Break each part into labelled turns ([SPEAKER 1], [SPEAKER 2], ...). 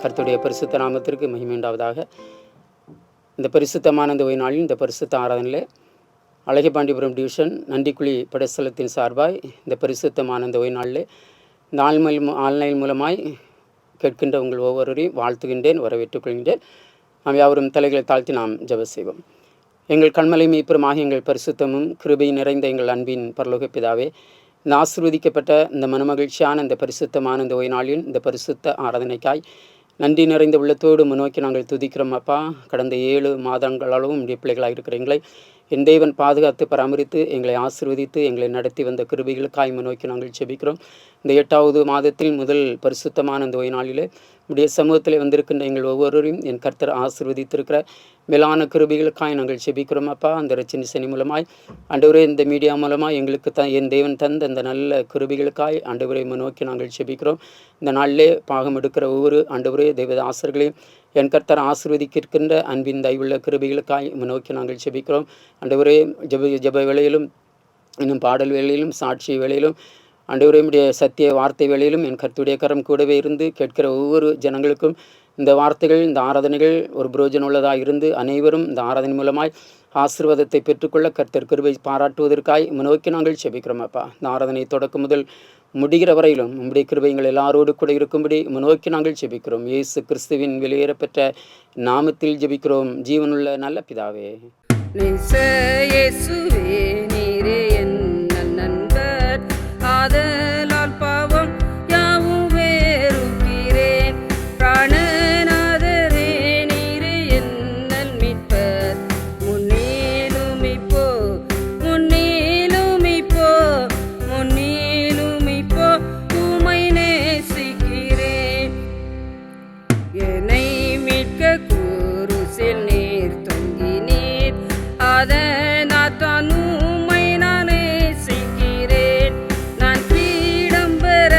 [SPEAKER 1] கர்த்தருடைய பரிசுத்த நாமத்திற்கு மகிமை உண்டாவதாக. இந்த பரிசுத்தமான இந்த ஓய்வு நாளில் இந்த பரிசுத்த ஆராதனையில் அழகிபாண்டிபுரம் டிவிஷன் நண்டிக்குழி படைஸ்தலத்தின் சார்பாய் இந்த பரிசுத்தமான இந்த ஓய்வு நாளில் இந்த ஆன்லைன் மூலமாய் கேட்கின்ற உங்கள் ஒவ்வொருவரையும் வாழ்த்துகின்றேன், வரவேற்றுக் கொள்கின்றேன். நாம் யாவரும் தலைகளை தாழ்த்தி நாம் ஜெப செய்வோம். எங்கள் கண்மலை மீட்புறமாக எங்கள் பரிசுத்தமும் கிருபை நிறைந்த எங்கள் அன்பின் பரலோக பிதாவே, இந்த ஆசீர்வதிக்கப்பட்ட இந்த மனமகிழ்ச்சியான இந்த பரிசுத்தமான இந்த ஓய்வு நாளில் இந்த பரிசுத்த ஆராதனைக்காய் நன்றி நிறைந்த உள்ளத்தோடு முன்னோக்கி நாங்கள் துதிக்கிறோம் அப்பா. கடந்த 7 மாதங்களளவும் உடைய பிள்ளைகளாக இருக்கிறீங்களே, என் தேவன் பாதுகாத்து பராமரித்து எங்களை ஆசீர்வதித்து எங்களை நடத்தி வந்த கிருபைகளுக்காய் முன்னோக்கி நாங்கள் ஜெபிக்கிறோம். இந்த 8வது மாதத்தில் முதல் பரிசுத்தமான இந்த ஓய்வு நாளிலே உடைய சமூகத்தில் வந்திருக்கின்ற எங்கள் ஒவ்வொருவரையும் என் கர்த்தர் ஆசீர்வதித்திருக்கிற மேலான கிருபைகளுக்காய் நாங்கள் ஜெபிக்கிறோம் அப்பா. அந்த ரட்சணி சனி மூலமாய் ஆண்டவரே, இந்த மீடியா மூலமாக எங்களுக்கு என் தேவன் தந்த அந்த நல்ல கிருபைகளுக்காய் ஆண்டவரை முன்னோக்கி நாங்கள் ஜெபிக்கிறோம். இந்த நாளிலே பாகம் எடுக்கிற ஒவ்வொரு ஆண்டவரே தேவதாசர்களையும் என் கர்த்தர் ஆசீர்வதிக்கின்ற அன்பின் தயவுள்ள கிருபைகளுக்காய் முன்னோக்கி நாங்கள் ஜெபிக்கிறோம். ஆண்டவரே, ஜெப வேளையிலும் இன்னும் பாடல் வேளையிலும் சாட்சி வேளையிலும் ஆண்டவரே உடைய சத்திய வார்த்தை வேளையிலும் என் கர்த்தருடைய கரம் கூடவே இருந்து கேட்கிற ஒவ்வொரு ஜனங்களுக்கும் இந்த வார்த்தைகள் இந்த ஆராதனைகள் ஒரு பிரயோஜனம் உள்ளதாக இருந்து அனைவரும் இந்த ஆராதனை மூலமாய் ஆசீர்வாதத்தை பெற்றுக்கொள்ள கர்த்தர் கிருபை பாராட்டுவதற்காய் முன்னோக்கி நாங்கள் ஜெபிக்கிறோம் அப்பா. இந்த ஆராதனை தொடக்கம் முதல் முடிகிற வரையிலும் நம்முடைய கிருபைகள் எல்லாரோடு கூட இருக்கும்படி முன்னோக்கி நாங்கள் ஜெபிக்கிறோம். இயேசு கிறிஸ்துவின் வெளியேறப்பெற்ற நாமத்தில் ஜெபிக்கிறோம், ஜீவனுள்ள நல்ல பிதாவே.
[SPEAKER 2] ஆதலால் பாவம் யாவும் வேறுகிறேன். பிராணநாதரே நீரே என்னல் மீட்பர். முன்னேலும் இப்போ முன்னேலும் இப்போ முன்னேலும் இப்போ உம்மை நேசிக்கிறேன். என்னை மீட்க குருசில் நீர் தொங்கினீர், அதனால் தான் உம்மை நான் நேசிக்கிறேன். நான் கிரீடம் பெற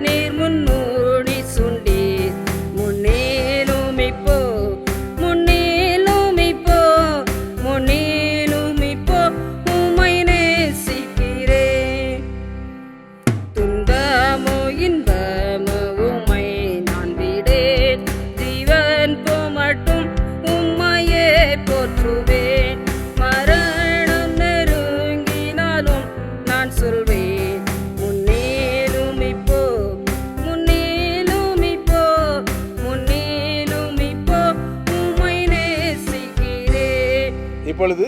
[SPEAKER 2] நீர் முன்னோடி சுண்டீர். முன்னேலும் இப்போ முன்னேலும் இப்போ முன்னேலும் இப்போ உம்மை நேசிக்கிறேன். துன்பமோ இன்பமோ உம்மை நான் விடேன். ஜீவன் போமட்டும் உம்மையே போற்றுவேன். மரணம் நெருங்கினாலும் நான் சொல்வேன், முன்னேலும் இப்போ முன்னேலும் இப்போ முன்னேலும் இப்போ உம்மை நேசிக்கிறேன்.
[SPEAKER 3] இப்பொழுது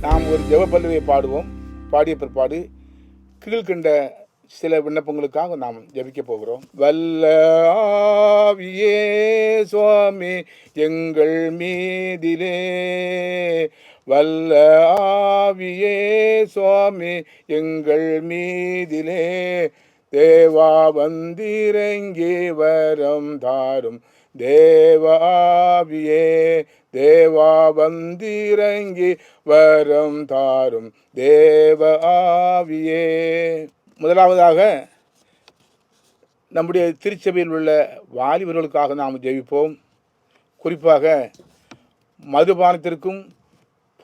[SPEAKER 3] நாம் ஒரு ஜெப பல்லவியை பாடுவோம். பாடிய பிற்பாடு கீழ்கண்ட சில விண்ணப்பங்களுக்காக நாம் ஜெபிக்க போகிறோம். வல்ல ஆவியே சுவாமி எங்கள் மீதிலே, வல்ல ஆவியே சுவாமி எங்கள் மீதிலே, தேவா வந்திறங்கி வரம் தாரும். தேவ ஆவியே தேவா வந்திறங்கி வரம் தாரும். தேவ ஆவியே. முதலாவதாக நம்முடைய திருச்சபையில் உள்ள வாலிபர்களுக்காக நாம் ஜெபிப்போம். குறிப்பாக மதுபானத்திற்கும்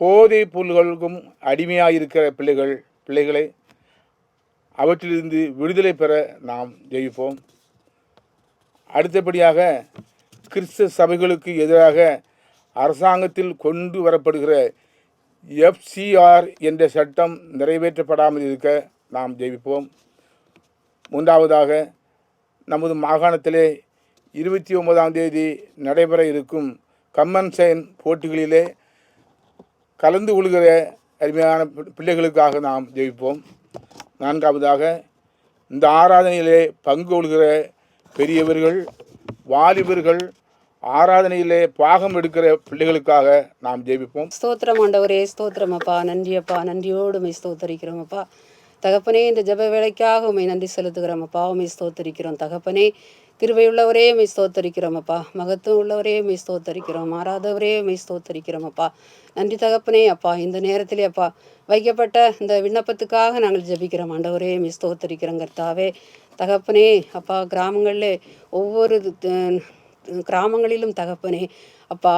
[SPEAKER 3] போதைப் பொருள்களுக்கும் அடிமையாக இருக்கிற பிள்ளைகளை அவற்றிலிருந்து விடுதலை பெற நாம் ஜெபிப்போம். அடுத்தபடியாக கிறிஸ்தவ சபைகளுக்கு எதிராக அரசாங்கத்தில் கொண்டு வரப்படுகிற FCR என்ற சட்டம் நிறைவேற்றப்படாமல் இருக்க நாம் ஜெபிப்போம். மூன்றாவதாக நமது மாகாணத்திலே 29ஆம் தேதி நடைபெற இருக்கும் கம்மன்சைன் போட்டிகளிலே கலந்து கொள்கிற அருமையான பிள்ளைகளுக்காக நாம் ஜெபிப்போம். நான்காவதாக இந்த ஆராதனையிலே பங்கு கொள்கிற பெரியவர்கள் வாலிபர்கள் ஆராதனையிலே பாகம் எடுக்கிற பிள்ளைகளுக்காக நாம் ஜெபிப்போம்.
[SPEAKER 2] ஸ்தோத்திரம் ஆண்டவரே, ஸ்தோத்திரம் அப்பா. நன்றி அப்பா, நன்றியோடு உம்மை ஸ்தோத்தரிக்கிறோம் அப்பா. தகப்பனே, இந்த ஜெப வேளைக்காக உம்மை நன்றி செலுத்துகிறோம் அப்பா. உம்மை ஸ்தோத்தரிக்கிறோம் தகப்பனே. கிருபையுள்ளவரே உம்மை ஸ்தோத்தரிக்கிறோம் அப்பா. மகத்துவம் உள்ளவரே உம்மை ஸ்தோத்தரிக்கிறோம். மாறாதவரே உம்மை ஸ்தோத்தரிக்கிறோம் அப்பா. நன்றி தகப்பனே அப்பா. இந்த நேரத்திலே அப்பா வைக்கப்பட்ட இந்த விண்ணப்பத்துக்காக நாங்கள் ஜெபிக்கிறோம் ஆண்டவரே. உம்மை ஸ்தோத்தரிக்கிறோம் கர்த்தாவே. தகப்பனே அப்பா, கிராமங்களில் ஒவ்வொரு கிராமங்களிலும் தகப்பனே அப்பா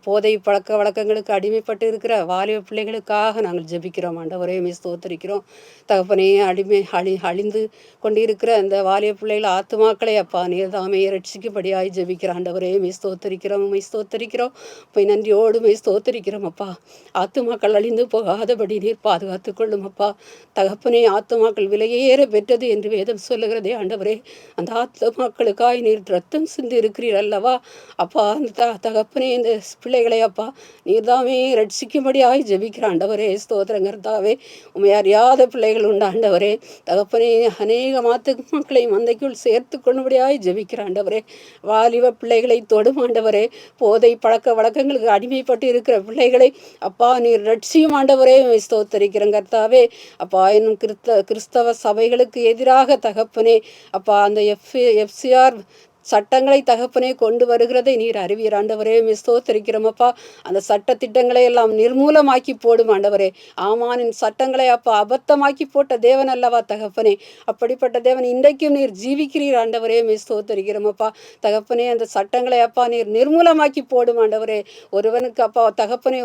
[SPEAKER 2] போதை பழக்க வழக்கங்களுக்கு அடிமைப்பட்டு இருக்கிற வாலிப பிள்ளைகளுக்காக நாங்கள் ஜெபிக்கிறோம் ஆண்டவரே. ஸ்தோத்தரிக்கிறோம் தகப்பனே. அழிந்து கொண்டிருக்கிற அந்த வாலிப பிள்ளைகள் ஆத்துமாக்களை அப்பா நீர் தாமே ரட்சிக்கும்படியாய் ஜெபிக்கிற ஆண்டவரே. ஸ்தோத்தரிக்கிறோம் ஸ்தோத்தரிக்கிறோம். போய் நன்றியோடு ஸ்தோத்தரிக்கிறோம் அப்பா. ஆத்துமாக்கள் அழிந்து போகாதபடி நீர் பாதுகாத்து கொள்ளும் அப்பா. தகப்பனே, ஆத்துமாக்கள் விலையேற பெற்றது என்று வேதம் சொல்லுகிறதே ஆண்டவரே. அந்த ஆத்துமாக்களுக்காய் நீர் ரத்தம் சிந்தி இருக்கிறீர் அல்லவா அப்பா. அந்த தகப்பனே, இந்த பிள்ளைகளை அப்பா நீர்தாமே ரட்சிக்கும்படியாய் ஜெபிக்கிற ஆண்டவரே. ஸ்தோத்திரங்கர்த்தாவே. உண்மை அறியாத பிள்ளைகள் உண்டு ஆண்டவரே. தகப்பனே, அநேக மக்களை மந்தைக்குள் சேர்த்து கொள்ளும்படியாய் ஜெபிக்கிற ஆண்டவரே. வாலிப பிள்ளைகளை தொடும் ஆண்டவரே. போதை பழக்க வழக்கங்களுக்கு அடிமைப்பட்டு இருக்கிற பிள்ளைகளை அப்பா நீர் ரட்சியும் ஆண்டவரே. ஸ்தோத்தரிக்கிறேன் கர்த்தாவே. அப்பா இன்னும் கிறிஸ்தவ சபைகளுக்கு எதிராக தகப்பனே அப்பா அந்த FCR சட்டங்களை தகப்பனே கொண்டு வருகிறதை நீர் அறிவீர் ஆண்டவரே. ஸ்தோத்திரிக்கிறோமப்பா. அந்த சட்ட திட்டங்களை எல்லாம் நிர்மூலமாக்கி போடும் ஆண்டவரே. ஆமானின் சட்டங்களை அப்பா அபத்தமாக்கி போட்ட தேவன் அல்லவா தகப்பனே. அப்படிப்பட்ட தேவன் இன்றைக்கும் நீர் ஜீவிக்கிறீர் ஆண்டவரே. ஸ்தோத்திரிக்கிறோமப்பா தகப்பனே. அந்த சட்டங்களை அப்பா நீர் நிர்மூலமாக்கி போடும் ஆண்டவரே. ஒருவனுக்கு அப்பா தகப்பனே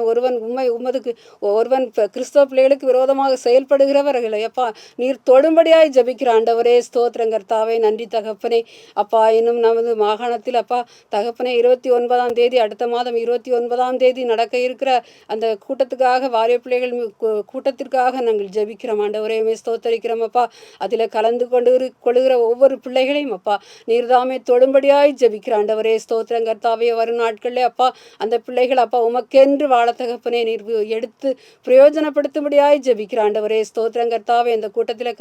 [SPEAKER 2] ஒருவன் கிறிஸ்தவ பிள்ளைகளுக்கு விரோதமாக செயல்படுகிறவர்களை அப்பா நீர் தொடும்படியாய் ஜபிக்கிற ஆண்டவரே. ஸ்தோத்திரங்கர்த்தாவே. நன்றி தகப்பனே. அப்பா இன்னும் நமது மாகாணத்தில் அப்பா தகப்பனே 29ஆம் தேதி அடுத்த மாதம் 29ஆம் தேதி நடக்க இருக்கிற அந்த கூட்டத்துக்காக வாலிப பிள்ளைகள் கூட்டத்திற்காக நாங்கள் ஜெபிக்கிறோம் ஆண்டவரே. ஸ்தோத்தரிக்கிறோம் அப்பா. அதில் கலந்து கொள்ளுகிற ஒவ்வொரு பிள்ளைகளையும் அப்பா நீர்தாமே தொடும்படியாய் ஜெபிக்கிற ஆண்டவரே. ஸ்தோத்திரங்கர்த்தாவே. வரும் நாட்களில் அப்பா அந்த பிள்ளைகள் அப்பா உமக்கென்று வாழ தகப்பனே நீர் எடுத்து பிரயோஜனப்படுத்தும்படியாய் ஜெபிக்கிற ஆண்டவரே. ஸ்தோத்திரங்கர்த்தாவே. அந்த கூட்டத்தில்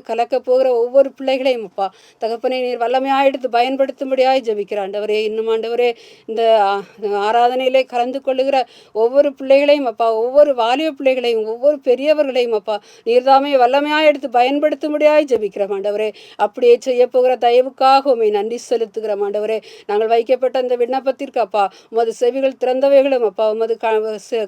[SPEAKER 2] கலக்க போகிற ஒவ்வொரு பிள்ளைகளையும் அப்பா தகப்பனே நீர் வல்லமையாக எடுத்து பயன்படுத்தும்படியாய் ஜெபிக்கிற ஆண்டவரே. இன்னும் ஆண்டவரே இந்த ஆராதனையிலே கலந்து கொள்ளுகிற ஒவ்வொரு பிள்ளைகளையும் அப்பா ஒவ்வொரு வாலிப பிள்ளைகளையும் ஒவ்வொரு பெரியவர்களையும் அப்பா நீர்தாமே வல்லமையாக எடுத்து பயன்படுத்தும்படியாய் ஜெபிக்கிறோம் ஆண்டவரே. அப்படியே செய்ய போகிற தயவுக்காக உம்மை நன்றி செலுத்துகிறோம் ஆண்டவரே. நாங்கள் வைக்கப்பட்ட அந்த விண்ணப்பத்திற்கு அப்பா உமது செவிகள் திறந்தவைகளும் அப்பா உமது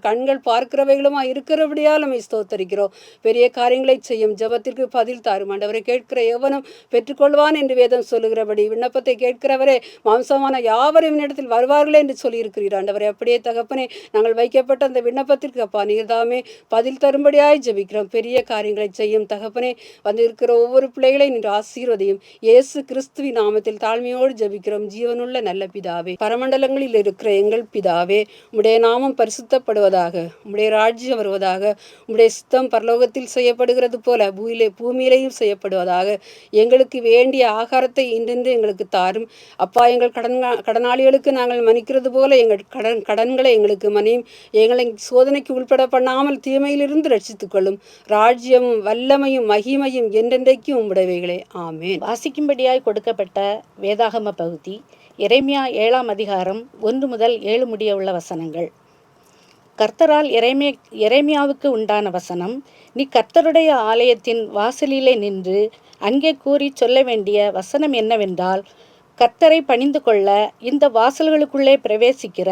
[SPEAKER 2] கண்கள் பார்க்கிறவைகளுமா இருக்கிறபடியால் உம்மை ஸ்தோத்தரிக்கிறோம். பெரிய காரியங்களை செய்யும் ஜெபத்திற்கு பதில் தாரும் ஆண்டவரை. கேட்கிற எவனும் பெற்றுக்கொள்வான் என்று வேதம் சொல்லுகிறபடி விண்ணப்பத்தை கேட்கிறவரே மாம்சமான யாவரும் இடத்தில் வருவார்களே என்று சொல்லியிருக்கிறீர் ஆண்டவரே. அப்படியே தகப்பனே நாங்கள் வைக்கப்பட்ட அந்த விண்ணப்பத்திற்கு அப்பா நீர்தாமே பதில் தரும்படியாய் ஜெபிக்கிறோம். பெரிய காரியங்களை செய்யும் தகப்பனே. வந்து இருக்கிற ஒவ்வொரு பிள்ளைகளை நீர் ஆசீர்வதியும். இயேசு கிறிஸ்துவின் நாமத்தில் தாழ்மையோடு ஜெபிக்கிறோம் ஜீவனுள்ள நல்ல பிதாவே. பரமண்டலங்களில் இருக்கிற எங்கள் பிதாவே, உம்முடைய நாமம் பரிசுத்தப்படுவதாக, உம்முடைய ராஜ்யம் வருவதாக, உம்முடைய சித்தம் பரலோகத்தில் செய்யப்படுகிறது போல பூமியிலேயும் செய்யப்படுவதாக. எங்களுக்கு வேண்டிய ஆகாரத்தை இன்றென்று எங்களுக்கு தாரும் அப்பா. எங்கள் கடனாளிகளுக்கு நாங்கள் மன்னிக்கிறது போல எங்கள் கடன்களை எங்களுக்கு மன்னியும். எங்களை சோதனைக்கு உட்பட பண்ணாமல் தீமையிலிருந்து ரட்சித்துக் கொள்ளும். ராஜ்யமும் வல்லமையும் மகிமையும் என்றென்றைக்கும் உம்முடையவைகளே. ஆமென்.
[SPEAKER 4] வாசிக்கும்படியாய் கொடுக்கப்பட்ட வேதாகம பகுதி எரேமியா 7ஆம் அதிகாரம் 1 முதல் 7 முடிய உள்ள வசனங்கள். கர்த்தரால் எரேமியாவுக்கு உண்டான வசனம். நீ கர்த்தருடைய ஆலயத்தின் வாசலிலே நின்று அங்கே கூறி சொல்ல வேண்டிய வசனம் என்னவென்றால், கர்த்தரை பணிந்து கொள்ள இந்த வாசல்களுக்குள்ளே பிரவேசிக்கிற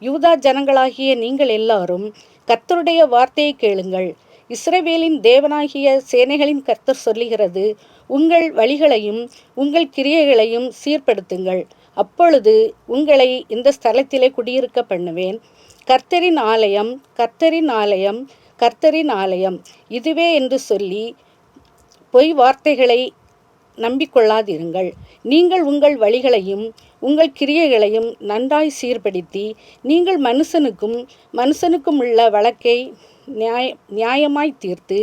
[SPEAKER 4] யூதா ஜனங்களாகிய நீங்கள் எல்லாரும் கர்த்தருடைய வார்த்தையை கேளுங்கள். இஸ்ரவேலின் தேவனாகிய சேனைகளின் கர்த்தர் சொல்லுகிறது, உங்கள் வழிகளையும் உங்கள் கிரியைகளையும் சீர்படுத்துங்கள். அப்பொழுது உங்களை இந்த ஸ்தலத்திலே குடியிருக்க பண்ணுவேன். கர்த்தரின் ஆலயம், கர்த்தரின் ஆலயம், கர்த்தரின் ஆலயம் இதுவே என்று சொல்லி பொய் வார்த்தைகளை நம்பிக்கொள்ளாதிருங்கள். நீங்கள் உங்கள் வழிகளையும் உங்கள் கிரியைகளையும் நன்றாய் சீர்படுத்தி நீங்கள் மனுஷனுக்கும் உள்ள வழக்கை நியாயமாய் தீர்த்து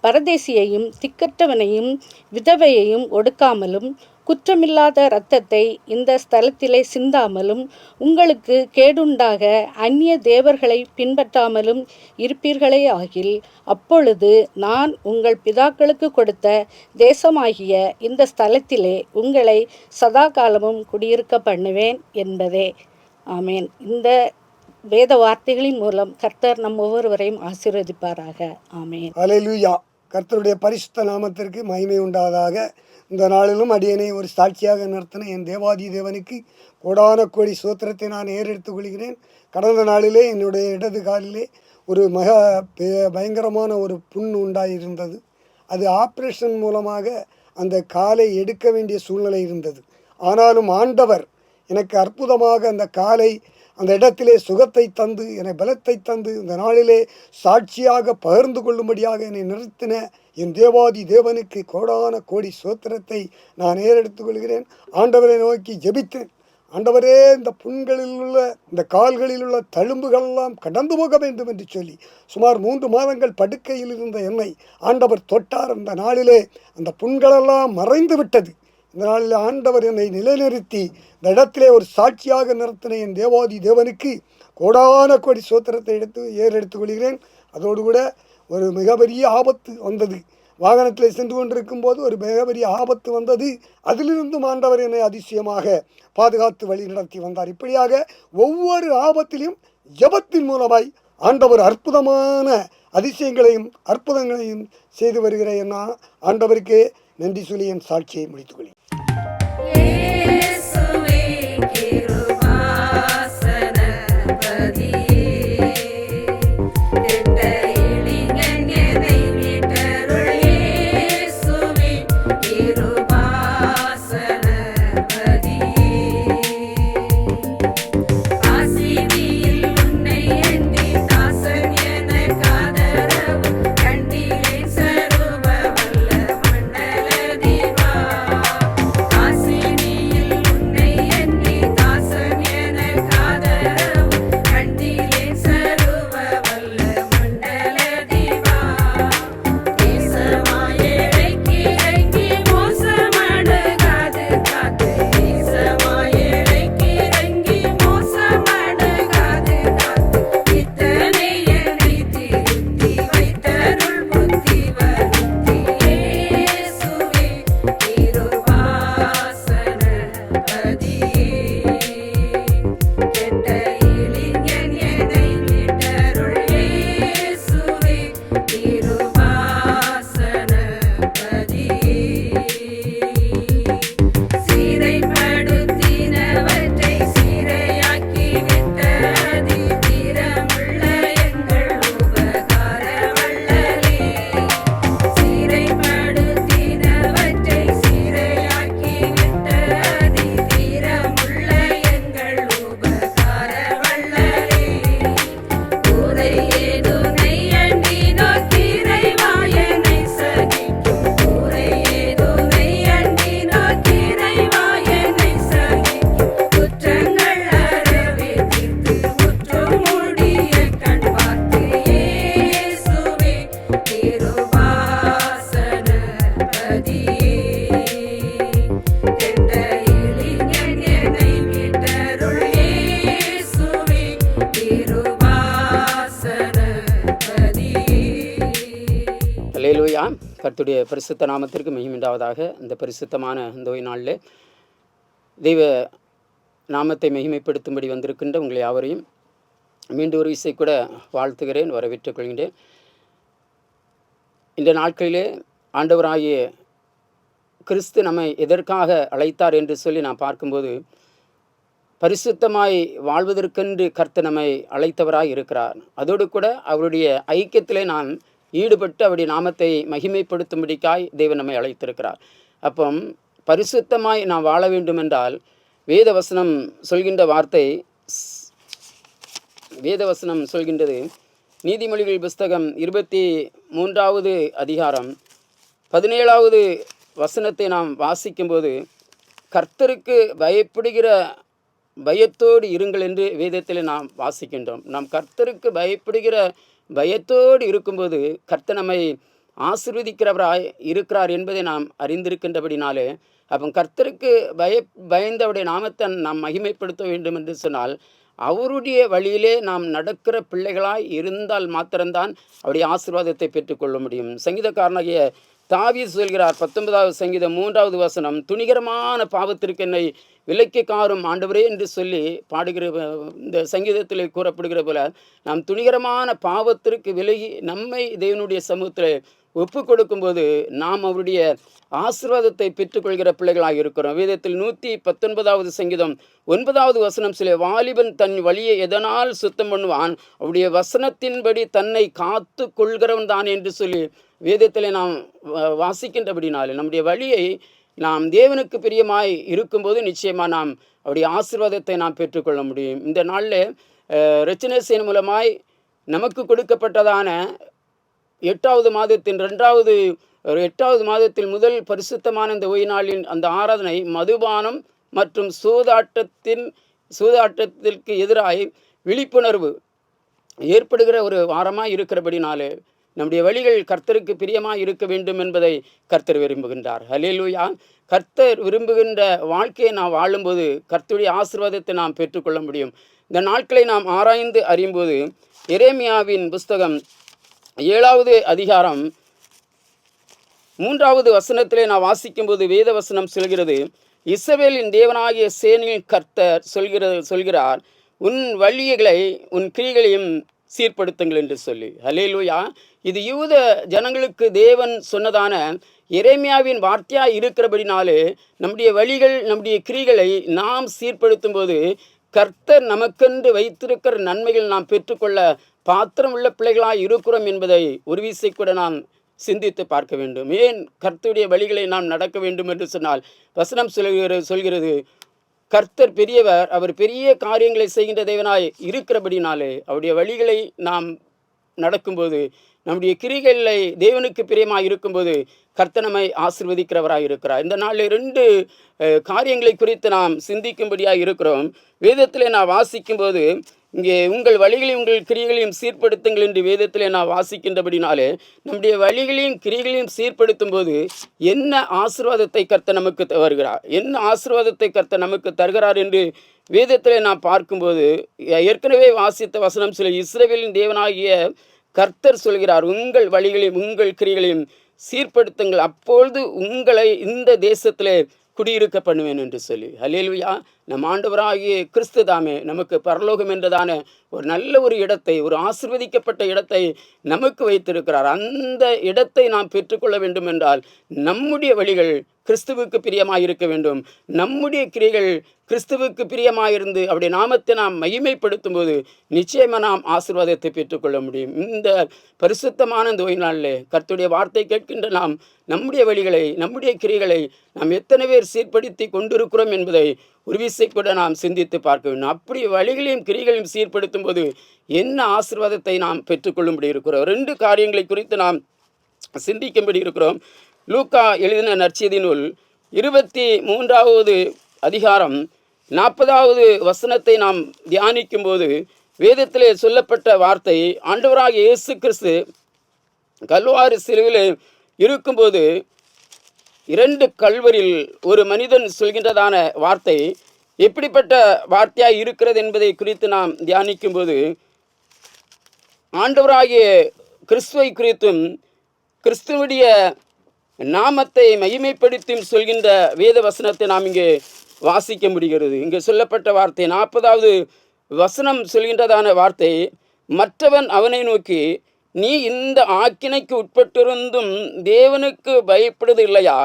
[SPEAKER 4] பரதேசியையும் திக்கற்றவனையும் விதவையையும் ஒடுக்காமலும் குற்றமில்லாத இரத்தத்தை இந்த ஸ்தலத்திலே சிந்தாமலும் உங்களுக்கு கேடுண்டாக அந்நிய தேவர்களை பின்பற்றாமலும் இருப்பீர்களே ஆகில், அப்பொழுது நான் உங்கள் பிதாக்களுக்கு கொடுத்த தேசமாகிய இந்த ஸ்தலத்திலே உங்களை சதா காலமும் குடியிருக்க பண்ணுவேன் என்பதே. ஆமேன். இந்த வேத வார்த்தைகளின் மூலம் கர்த்தர் நம் ஒவ்வொருவரையும் ஆசீர்வதிப்பாராக. ஆமேன்.
[SPEAKER 5] அல்லேலூயா. கர்த்தருடைய பரிசுத்த நாமத்திற்கு மகிமை உண்டாவதாக. இந்த நாளிலும் அடியனை ஒரு சாட்சியாக நிறுத்தின என் தேவாதி தேவனுக்கு கோடான கோடி சோத்திரத்தை நான் ஏறெடுத்துக் கொள்கிறேன். கடந்த நாளிலே என்னுடைய இடது காலிலே ஒரு பயங்கரமான ஒரு புண் உண்டாயிருந்தது. அது ஆப்ரேஷன் மூலமாக அந்த காலை எடுக்க வேண்டிய சூழ்நிலை இருந்தது. ஆனாலும் ஆண்டவர் எனக்கு அற்புதமாக அந்த காலை அந்த இடத்திலே சுகத்தை தந்து என்னை பலத்தை தந்து இந்த நாளிலே சாட்சியாக பகிர்ந்து கொள்ளும்படியாக என்னை நிறுத்தின என் தேவாதி தேவனுக்கு கோடான கோடி சோத்திரத்தை நான் ஏறெடுத்துக் கொள்கிறேன். ஆண்டவரை நோக்கி ஜெபித்தேன். ஆண்டவரே, இந்த புண்களில் உள்ள இந்த கால்களில் உள்ள தழும்புகளெல்லாம் கடந்து போக வேண்டும் என்று சொல்லி சுமார் 3 மாதங்கள் படுக்கையில் இருந்த என்னை ஆண்டவர் தொட்டார். அந்த நாளிலே அந்த புண்களெல்லாம் மறைந்து விட்டது. இந்த நாளில் ஆண்டவர் என்னை நிலைநிறுத்தி இந்த இடத்திலே ஒரு சாட்சியாக நிறுத்தின என் தேவாதி தேவனுக்கு கோடான கோடி சோத்திரத்தை ஏறெடுத்துக் கொள்கிறேன். அதோடு கூட ஒரு மிகப்பெரிய ஆபத்து வந்தது. வாகனத்தில் சென்று கொண்டிருக்கும் போது ஒரு மிகப்பெரிய ஆபத்து வந்தது. அதிலிருந்தும் ஆண்டவர் என்னை அதிசயமாக பாதுகாத்து வழி நடத்தி வந்தார். இப்படியாக ஒவ்வொரு ஆபத்திலும் ஜெபத்தின் மூலமாய் ஆண்டவர் அற்புதமான அதிசயங்களையும் அற்புதங்களையும் செய்து வருகிற என்ன ஆண்டவருக்கு நன்றி சொல்லி என் சாட்சியை முடித்துக் கொள்கிறேன்.
[SPEAKER 1] அல்லேலூயா. கர்த்தருடைய பரிசுத்த நாமத்திற்கு மகிமையுண்டாவதாக. இந்த பரிசுத்தமான இந்த ஓய்வு நாளில் தெய்வ நாமத்தை மகிமைப்படுத்தும்படி வந்திருக்கின்ற உங்களை யாவரையும் மீண்டும் ஒரு விசை கூட வாழ்த்துகிறேன், வரவேற்றுக் கொள்கின்றேன். இந்த நாட்களிலே ஆண்டவராகிய கிறிஸ்து நம்மை எதற்காக அழைத்தார் என்று சொல்லி நான் பார்க்கும்போது, பரிசுத்தமாய் வாழ்வதற்கென்று கர்த்தர் நம்மை அழைத்தவராய் இருக்கிறார். அதோடு கூட அவருடைய ஐக்கியத்திலே நாம் ஈடுபட்டு அவருடைய நாமத்தை மகிமைப்படுத்தும்படிக்காய் தேவன் நம்மை அழைத்திருக்கிறார். அப்போ பரிசுத்தமாய் நாம் வாழ வேண்டும் என்றால் வேதவசனம் சொல்கின்ற வார்த்தை, வேதவசனம் சொல்கின்றது, நீதிமொழிகள் புஸ்தகம் 23வது அதிகாரம் 17வது வசனத்தை நாம் வாசிக்கும்போது, கர்த்தருக்கு பயப்படுகிற பயத்தோடு இருங்கள் என்று வேதத்தில் நாம் வாசிக்கின்றோம். நாம் கர்த்தருக்கு பயப்படுகிற பயத்தோடு இருக்கும்போது கர்த்தர் நம்மை ஆசீர்வதிக்கிறவராய் இருக்கிறார் என்பதை நாம் அறிந்திருக்கின்றபடினாலே, அப்போ கர்த்தருக்கு பயந்தவருடைய நாமத்தை நாம் மகிமைப்படுத்த வேண்டும் என்று சொன்னால் அவருடைய வழியிலே நாம் நடக்கிற பிள்ளைகளாய் இருந்தால் மாத்திரம்தான் அவருடைய ஆசீர்வாதத்தை பெற்றுக்கொள்ள முடியும். சங்கீதக்காரனாகிய தாவீது சொல்கிறார், 19வது சங்கீதம் 3வது வசனம், துணிகரமான பாவத்திற்கு என்னை விலைக்கு காரும் ஆண்டவரே என்று சொல்லி பாடுகிற இந்த சங்கீதத்தில் கூறப்படுகிற போல, நாம் துணிகரமான பாவத்திற்கு விலகி நம்மை தேவனுடைய சமூகத்தில் ஒப்பு கொடுக்கும்போது நாம் அவருடைய ஆசீர்வாதத்தை பெற்றுக்கொள்கிற பிள்ளைகளாக இருக்கிறோம். வேதத்தில் 119வது சங்கீதம் 9வது வசனம் சொல்ல, வாலிபன் தன் வழியை எதனால் சுத்தம் பண்ணுவான், அவருடைய வசனத்தின்படி தன்னை காத்து கொள்கிறவன் தான் என்று சொல்லி வேதத்தில் நாம் வாசிக்கின்றபடினாலே நம்முடைய வழியை நாம் தேவனுக்கு பிரியமாய் இருக்கும்போது நிச்சயமாக நாம் அவருடைய ஆசீர்வாதத்தை நாம் பெற்றுக்கொள்ள முடியும். இந்த நாளில் ரெச்சினேசின் மூலமாய் நமக்கு கொடுக்கப்பட்டதான 8வது மாதத்தின் 8வது மாதத்தில் முதல் பரிசுத்தமான இந்த ஓய்வு நாளின் அந்த ஆராதனை மதுபானம் மற்றும் சூதாட்டத்திற்கு எதிராய் விழிப்புணர்வு ஏற்படுகிற ஒரு வாரமாக இருக்கிறபடினாலே நம்முடைய வழிகள் கர்த்தருக்கு பிரியமாக இருக்க வேண்டும் என்பதை கர்த்தர் விரும்புகின்றார். ஹல்லேலூயா. கர்த்தர் விரும்புகின்ற வாழ்க்கையை நாம் வாழும்போது கர்த்தருடைய ஆசீர்வாதத்தை நாம் பெற்றுக்கொள்ள முடியும். இந்த நாட்களை நாம் ஆராய்ந்து அறியும்போது எரேமியாவின் புஸ்தகம் 7வது அதிகாரம் 3வது வசனத்திலே நான் வாசிக்கும்போது வேத வசனம் சொல்கிறது, இஸ்ரவேலின் தேவனாகிய சேனையின் கர்த்தர் சொல்கிறார், உன் வழிகளை உன் கிரியைகளையும் சீர்படுத்துங்கள் என்று சொல்லி. ஹல்லேலூயா. இது யூத ஜனங்களுக்கு தேவன் சொன்னதான எரேமியாவின் வார்த்தையாக இருக்கிறபடினாலே நம்முடைய வழிகள் நம்முடைய கிரிகளை நாம் சீர்படுத்தும் போது கர்த்தர் நமக்கென்று வைத்திருக்கிற நன்மைகள் நாம் பெற்றுக்கொள்ள பாத்திரம் உள்ள பிள்ளைகளாக இருக்கிறோம் என்பதை ஒரு வீசை கூட நான் சிந்தித்து பார்க்க வேண்டும். ஏன் கர்த்தருடைய வழிகளை நாம் நடக்க வேண்டும் என்று சொன்னால் வசனம் சொல்கிறது கர்த்தர் பெரியவர், அவர் பெரிய காரியங்களை செய்கின்ற தேவனாய் இருக்கிறபடினாலே அவருடைய வழிகளை நாம் நடக்கும்போது நம்முடைய கிரிகளை தேவனுக்கு பிரியமாக இருக்கும்போது கர்த்தர் நம்மை ஆசீர்வதிக்கிறவராக இருக்கிறார். இந்த நாளில் 2 காரியங்களை குறித்து நாம் சிந்திக்கும்படியாக இருக்கிறோம். வேதத்திலே நான் வாசிக்கும்போது இங்கே உங்கள் வழிகளையும் உங்கள் கிரியைகளையும் சீர்படுத்துங்கள் என்று வேதத்திலே நான் வாசிக்கின்றபடினாலே நம்முடைய வழிகளையும் கிரியைகளையும் சீர்படுத்தும் போது என்ன ஆசீர்வாதத்தை கர்த்தர் நமக்கு வருகிறார், என்ன ஆசீர்வாதத்தை கர்த்தர் நமக்கு தருகிறார் என்று வேதத்திலே நாம் பார்க்கும்போது ஏற்கனவே வாசித்த வசனம் சொல்ல, இஸ்ரவேலின் தேவனாகிய கர்த்தர் சொல்கிறார், உங்கள் வழிகளையும் உங்கள் கிரியைகளையும் சீர்படுத்துங்கள், அப்பொழுது உங்களை இந்த தேசத்திலே குடியிருக்க பண்ணுவேன் என்று சொல்லி. ஹல்லேலூயா. நம் ஆண்டவராகிய கிறிஸ்து தாமே நமக்கு பரலோகம் என்றதான ஒரு நல்ல ஒரு இடத்தை, ஒரு ஆசீர்வதிக்கப்பட்ட இடத்தை நமக்கு வைத்திருக்கிறார். அந்த இடத்தை நாம் பெற்றுக்கொள்ள வேண்டும் என்றால் நம்முடைய வழிகள் கிறிஸ்துவுக்கு பிரியமாக இருக்க வேண்டும். நம்முடைய கிரியைகள் கிறிஸ்துவுக்கு பிரியமாயிருந்து அவருடைய நாமத்தை நாம் மகிமைப்படுத்தும் போது நிச்சயமாக நாம் ஆசீர்வாதத்தை பெற்றுக்கொள்ள முடியும். இந்த பரிசுத்தமான இந்த ஓய்வு நாளிலே கர்த்தருடைய வார்த்தை கேட்கின்ற நாம் நம்முடைய வழிகளை நம்முடைய கிரியைகளை நாம் எத்தனை பேர் சீர்படுத்தி கொண்டிருக்கிறோம் என்பதை ஒரு வீசை கூட நாம் சிந்தித்து பார்க்க வேண்டும். அப்படி வழிகளையும் கிரியைகளையும் சீர்படுத்தும் போது என்ன ஆசீர்வாதத்தை நாம் பெற்றுக்கொள்ளும்படி இருக்கிறோம். 2 காரியங்களை குறித்து நாம் சிந்திக்கும்படி இருக்கிறோம். லூக்கா எழுதின நற்செய்தி நூல் 23வது அதிகாரம் 40வது வசனத்தை நாம் தியானிக்கும் போது வேதத்திலே சொல்லப்பட்ட வார்த்தை, ஆண்டவராகிய இயேசு கிறிஸ்து கல்வாரி சிலுவையில் இருக்கும்போது 2 கல்வரில் ஒரு மனிதன் சொல்கின்றதான வார்த்தை எப்படிப்பட்ட வார்த்தையாக இருக்கிறது என்பதை குறித்து நாம் தியானிக்கும்போது ஆண்டவராகிய கிறிஸ்துவை குறித்தும் கிறிஸ்துவுடைய நாமத்தை மகிமைப்படுத்தியும் சொல்கின்ற வேத வசனத்தை நாம் இங்கே வாசிக்க முடிகிறது. இங்கே சொல்லப்பட்ட வார்த்தை 40வது வசனம் சொல்கின்றதான வார்த்தை, மற்றவன் அவனை நோக்கி, நீ இந்த ஆக்கினைக்கு உட்பட்டிருந்தும் தேவனுக்கு பயப்படுவது இல்லையா?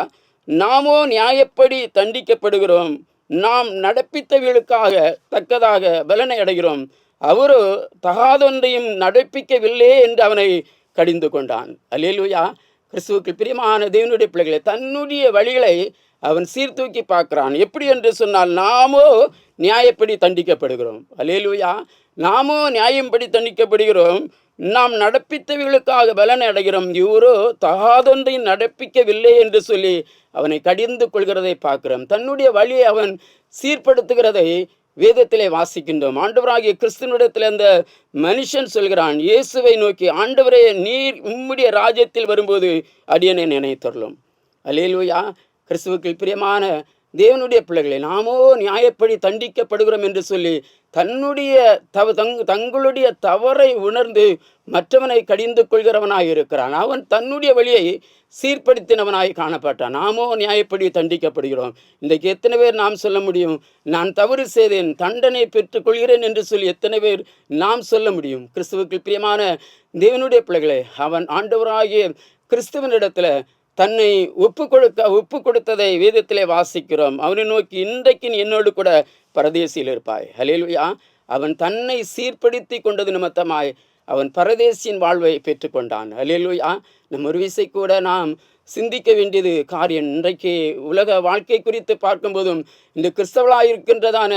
[SPEAKER 1] நாமோ நியாயப்படி தண்டிக்கப்படுகிறோம், நாம் நடப்பித்தவர்களுக்காக தக்கதாக பலனை அடைகிறோம், அவரோ தகாதொன்றையும் நடப்பிக்கவில்லை என்று அவனை கடிந்து கொண்டான். அல்லேலூயா. கிறிஸ்துவுக்கு பிரியமான தேவனுடைய பிள்ளைகளை தன்னுடைய வழிகளை அவன் சீர்தூக்கி பார்க்கிறான். எப்படி என்று சொன்னால் நாமோ நியாயப்படி தண்டிக்கப்படுகிறோம். அல்லேலூயா. நாமோ நியாயப்படி தண்டிக்கப்படுகிறோம், நாம் நடப்பித்தவர்களுக்காக பலனை அடைகிறோம், இவரோ தகாதொன்றையும் நடப்பிக்கவில்லை என்று சொல்லி அவனை கடிந்து கொள்கிறதை பார்க்கிறோம். தன்னுடைய வழியை அவன் சீர்படுத்துகிறதை வேதத்திலே வாசிக்கின்றோம். ஆண்டவராகிய கிறிஸ்துவனிடத்தில் அந்த மனுஷன் சொல்கிறான், இயேசுவை நோக்கி, ஆண்டவரே, நீர் உம்முடைய ராஜ்யத்தில் வரும்போது அடியனை நினைத்தருளும். அல்லேலூயா. கிறிஸ்துவுக்கு பிரியமான தேவனுடைய பிள்ளைகளை நாமோ நியாயப்படி தண்டிக்கப்படுகிறோம் என்று சொல்லி தன்னுடைய தங்களுடைய தவறை உணர்ந்து மற்றவனை கடிந்து கொள்கிறவனாய் இருக்கிறான். அவன் தன்னுடைய வழியை சீர்படுத்தினவனாய் காணப்பட்டான். நாமோ நியாயப்படி தண்டிக்கப்படுகிறோம். இன்றைக்கு எத்தனை பேர் நாம் சொல்ல முடியும், நான் தவறு செய்தேன், தண்டனை பெற்றுக்கொள்கிறேன் என்று சொல்லி எத்தனை பேர் நாம் சொல்ல முடியும்? கிறிஸ்துவுக்கு பிரியமான தேவனுடைய பிள்ளைகளை அவன் ஆண்டவராகிய கிறிஸ்துவனிடத்தில் தன்னை ஒப்பு கொடுத்ததை வேதத்திலே வாசிக்கிறோம். அவனை நோக்கி, இன்றைக்கு என்னோடு கூட பரதேசியில் இருப்பாய். ஹல்லேலூயா. அவன் தன்னை சீர்படுத்தி கொண்டது நிமித்தமாய் அவன் பரதேசியின் வாழ்வை பெற்றுக்கொண்டான். ஹல்லேலூயா. நம்ம ஒரு விசை கூட நாம் சிந்திக்க வேண்டியது காரியம். இன்றைக்கு உலக வாழ்க்கை குறித்து பார்க்கும்போதும் இந்த கிறிஸ்தவர்களாக இருக்கின்றதான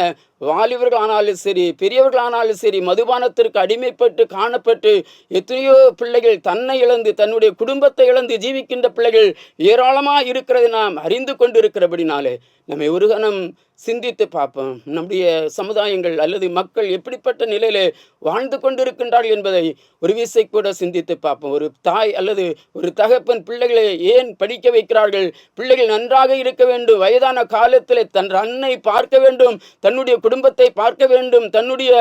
[SPEAKER 1] வாலிபர்களானாலும் சரி, பெரியவர்களானாலும் சரி, மதுபானத்திற்கு அடிமைப்பட்டு காணப்பட்டு எத்தனையோ பிள்ளைகள் தன்னை இழந்து தன்னுடைய குடும்பத்தை இழந்து ஜீவிக்கின்ற பிள்ளைகள் ஏராளமாக இருக்கிறது நாம் அறிந்து கொண்டு இருக்கிறபடினாலே நம்மை ஒரு கணம் சிந்தித்து பார்ப்போம். நம்முடைய சமுதாயங்கள் அல்லது மக்கள் எப்படிப்பட்ட நிலையிலே வாழ்ந்து கொண்டிருக்கின்றார்கள் என்பதை ஒரு வீசை கூட சிந்தித்து பார்ப்போம். ஒரு தாய் அல்லது ஒரு தகப்பன் பிள்ளைகளை ஏன் படிக்க வைக்கிறார்கள்? பிள்ளைகள் நன்றாக இருக்க வேண்டும், வயதான காலத்தில் தன் அன்னை பார்க்க வேண்டும், தன்னுடைய குடும்பத்தை பார்க்க வேண்டும், தன்னுடைய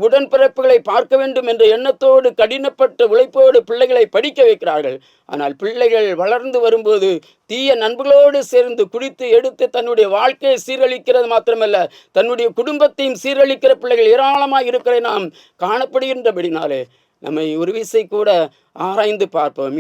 [SPEAKER 1] உடன்பிறப்புகளை பார்க்க வேண்டும் என்ற எண்ணத்தோடு கடினப்பட்ட உழைப்போடு பிள்ளைகளை படிக்க வைக்கிறார்கள். ஆனால் பிள்ளைகள் வளர்ந்து வரும்போது தீய நண்பர்களோடு சேர்ந்து குடித்து எடுத்து தன்னுடைய வாழ்க்கையை சீரழிக்கிறது மாத்திரமல்ல, தன்னுடைய குடும்பத்தையும் சீரழிக்கிற பிள்ளைகள் ஏராளமாக இருக்கிற நாம் காணப்படுகின்றபடினாலே நம்மை ஒரு விசை கூட ஆராய்ந்து பார்ப்போம்.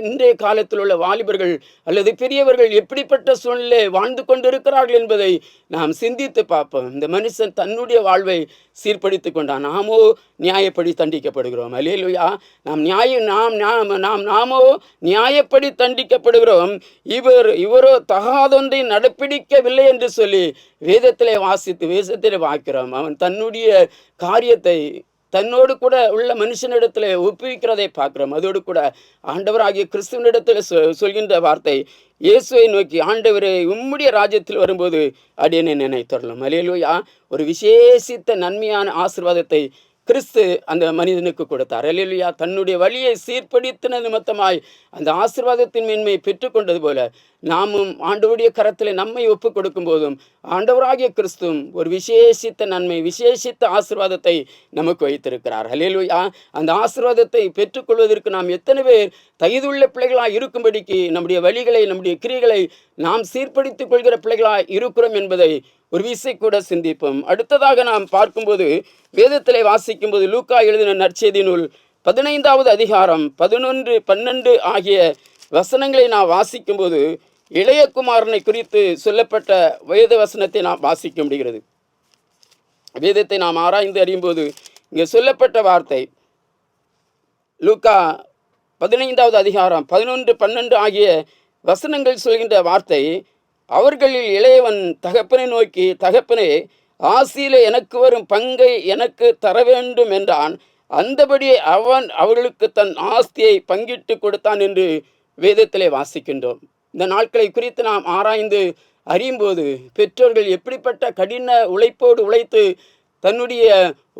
[SPEAKER 1] இன்றைய காலத்தில் உள்ள வாலிபர்கள் அல்லது பெரியவர்கள் எப்படிப்பட்ட சூழ்நிலை வாழ்ந்து கொண்டிருக்கிறார்கள் என்பதை நாம் சிந்தித்து பார்ப்போம். இந்த மனுஷன் தன்னுடைய வாழ்வை சீர்படுத்தி கொண்டான், நாமோ நியாயப்படி தண்டிக்கப்படுகிறோம். அல்லேலூயா. நாமோ நியாயப்படி தண்டிக்கப்படுகிறோம், இவரோ தகாதொன்றை நடப்பிடிக்கவில்லை என்று சொல்லி வேதத்திலே வாக்கிறோம். அவன் தன்னுடைய காரியத்தை தன்னோடு கூட உள்ள மனுஷனிடத்தில் ஒப்புவிக்கிறதை பார்க்கிறோம். அதோடு கூட ஆண்டவராகிய கிறிஸ்துவனிடத்தில் சொல்கின்ற வார்த்தை, இயேசுவை நோக்கி, ஆண்டவரே உம்முடைய ராஜ்யத்தில் வரும்போது அடியனை நினைத்தரலாம். அல்லேலூயா. ஒரு விசேஷித்த நன்மையான ஆசீர்வாதத்தை கிறிஸ்து அந்த மனிதனுக்கு கொடுத்தார். அல்லேலூயா. தன்னுடைய வழியை சீர்படுத்தின நிமித்தமாய் அந்த ஆசீர்வாதத்தின் மேன்மையை பெற்றுக்கொண்டது போல நாமும் ஆண்டவருடைய கரத்தில் நம்மை ஒப்பு கொடுக்கும் போதும் ஆண்டவராகிய கிறிஸ்துவும் ஒரு விசேஷித்த நன்மை, விசேஷித்த ஆசீர்வாதத்தை நமக்கு வைத்திருக்கிறார். அல்லேலூயா. அந்த ஆசீர்வாதத்தை பெற்றுக்கொள்வதற்கு நாம் எத்தனை பேர் தகுதியுள்ள பிள்ளைகளாக இருக்கும்படிக்கு நம்முடைய வழிகளை, நம்முடைய கிரியைகளை நாம் சீர்படுத்திக் கொள்கிற பிள்ளைகளாக இருக்கிறோம் என்பதை ஒரு விசை கூட சிந்திப்போம். அடுத்ததாக நாம் பார்க்கும்போது வேதத்திலே வாசிக்கும்போது லூக்கா எழுதின நற்செய்தி நூல் 15வது அதிகாரம் 11, 12 ஆகிய வசனங்களை நாம் வாசிக்கும்போது இளையகுமாரனை குறித்து சொல்லப்பட்ட வேத வசனத்தை நாம் வாசிக்க முடிகிறது. வேதத்தை நாம் ஆராய்ந்து அறியும்போது இங்கே சொல்லப்பட்ட வார்த்தை, லூக்கா 15வது அதிகாரம் 11, 12 ஆகிய வசனங்கள் சொல்கின்ற வார்த்தை, அவர்களில் இளையவன் தகப்பனை நோக்கி, தகப்பனே, ஆசியிலே எனக்கு வரும் பங்கை எனக்கு தர வேண்டும் என்றான். அந்தபடி அவன் அவர்களுக்கு தன் ஆஸ்தியை பங்கிட்டு கொடுத்தான் என்று வேதத்திலே வாசிக்கின்றோம். இந்த நாட்களை குறித்து நாம் ஆராய்ந்து அறியும்போது பெற்றோர்கள் எப்படிப்பட்ட கடின உழைப்போடு உழைத்து தன்னுடைய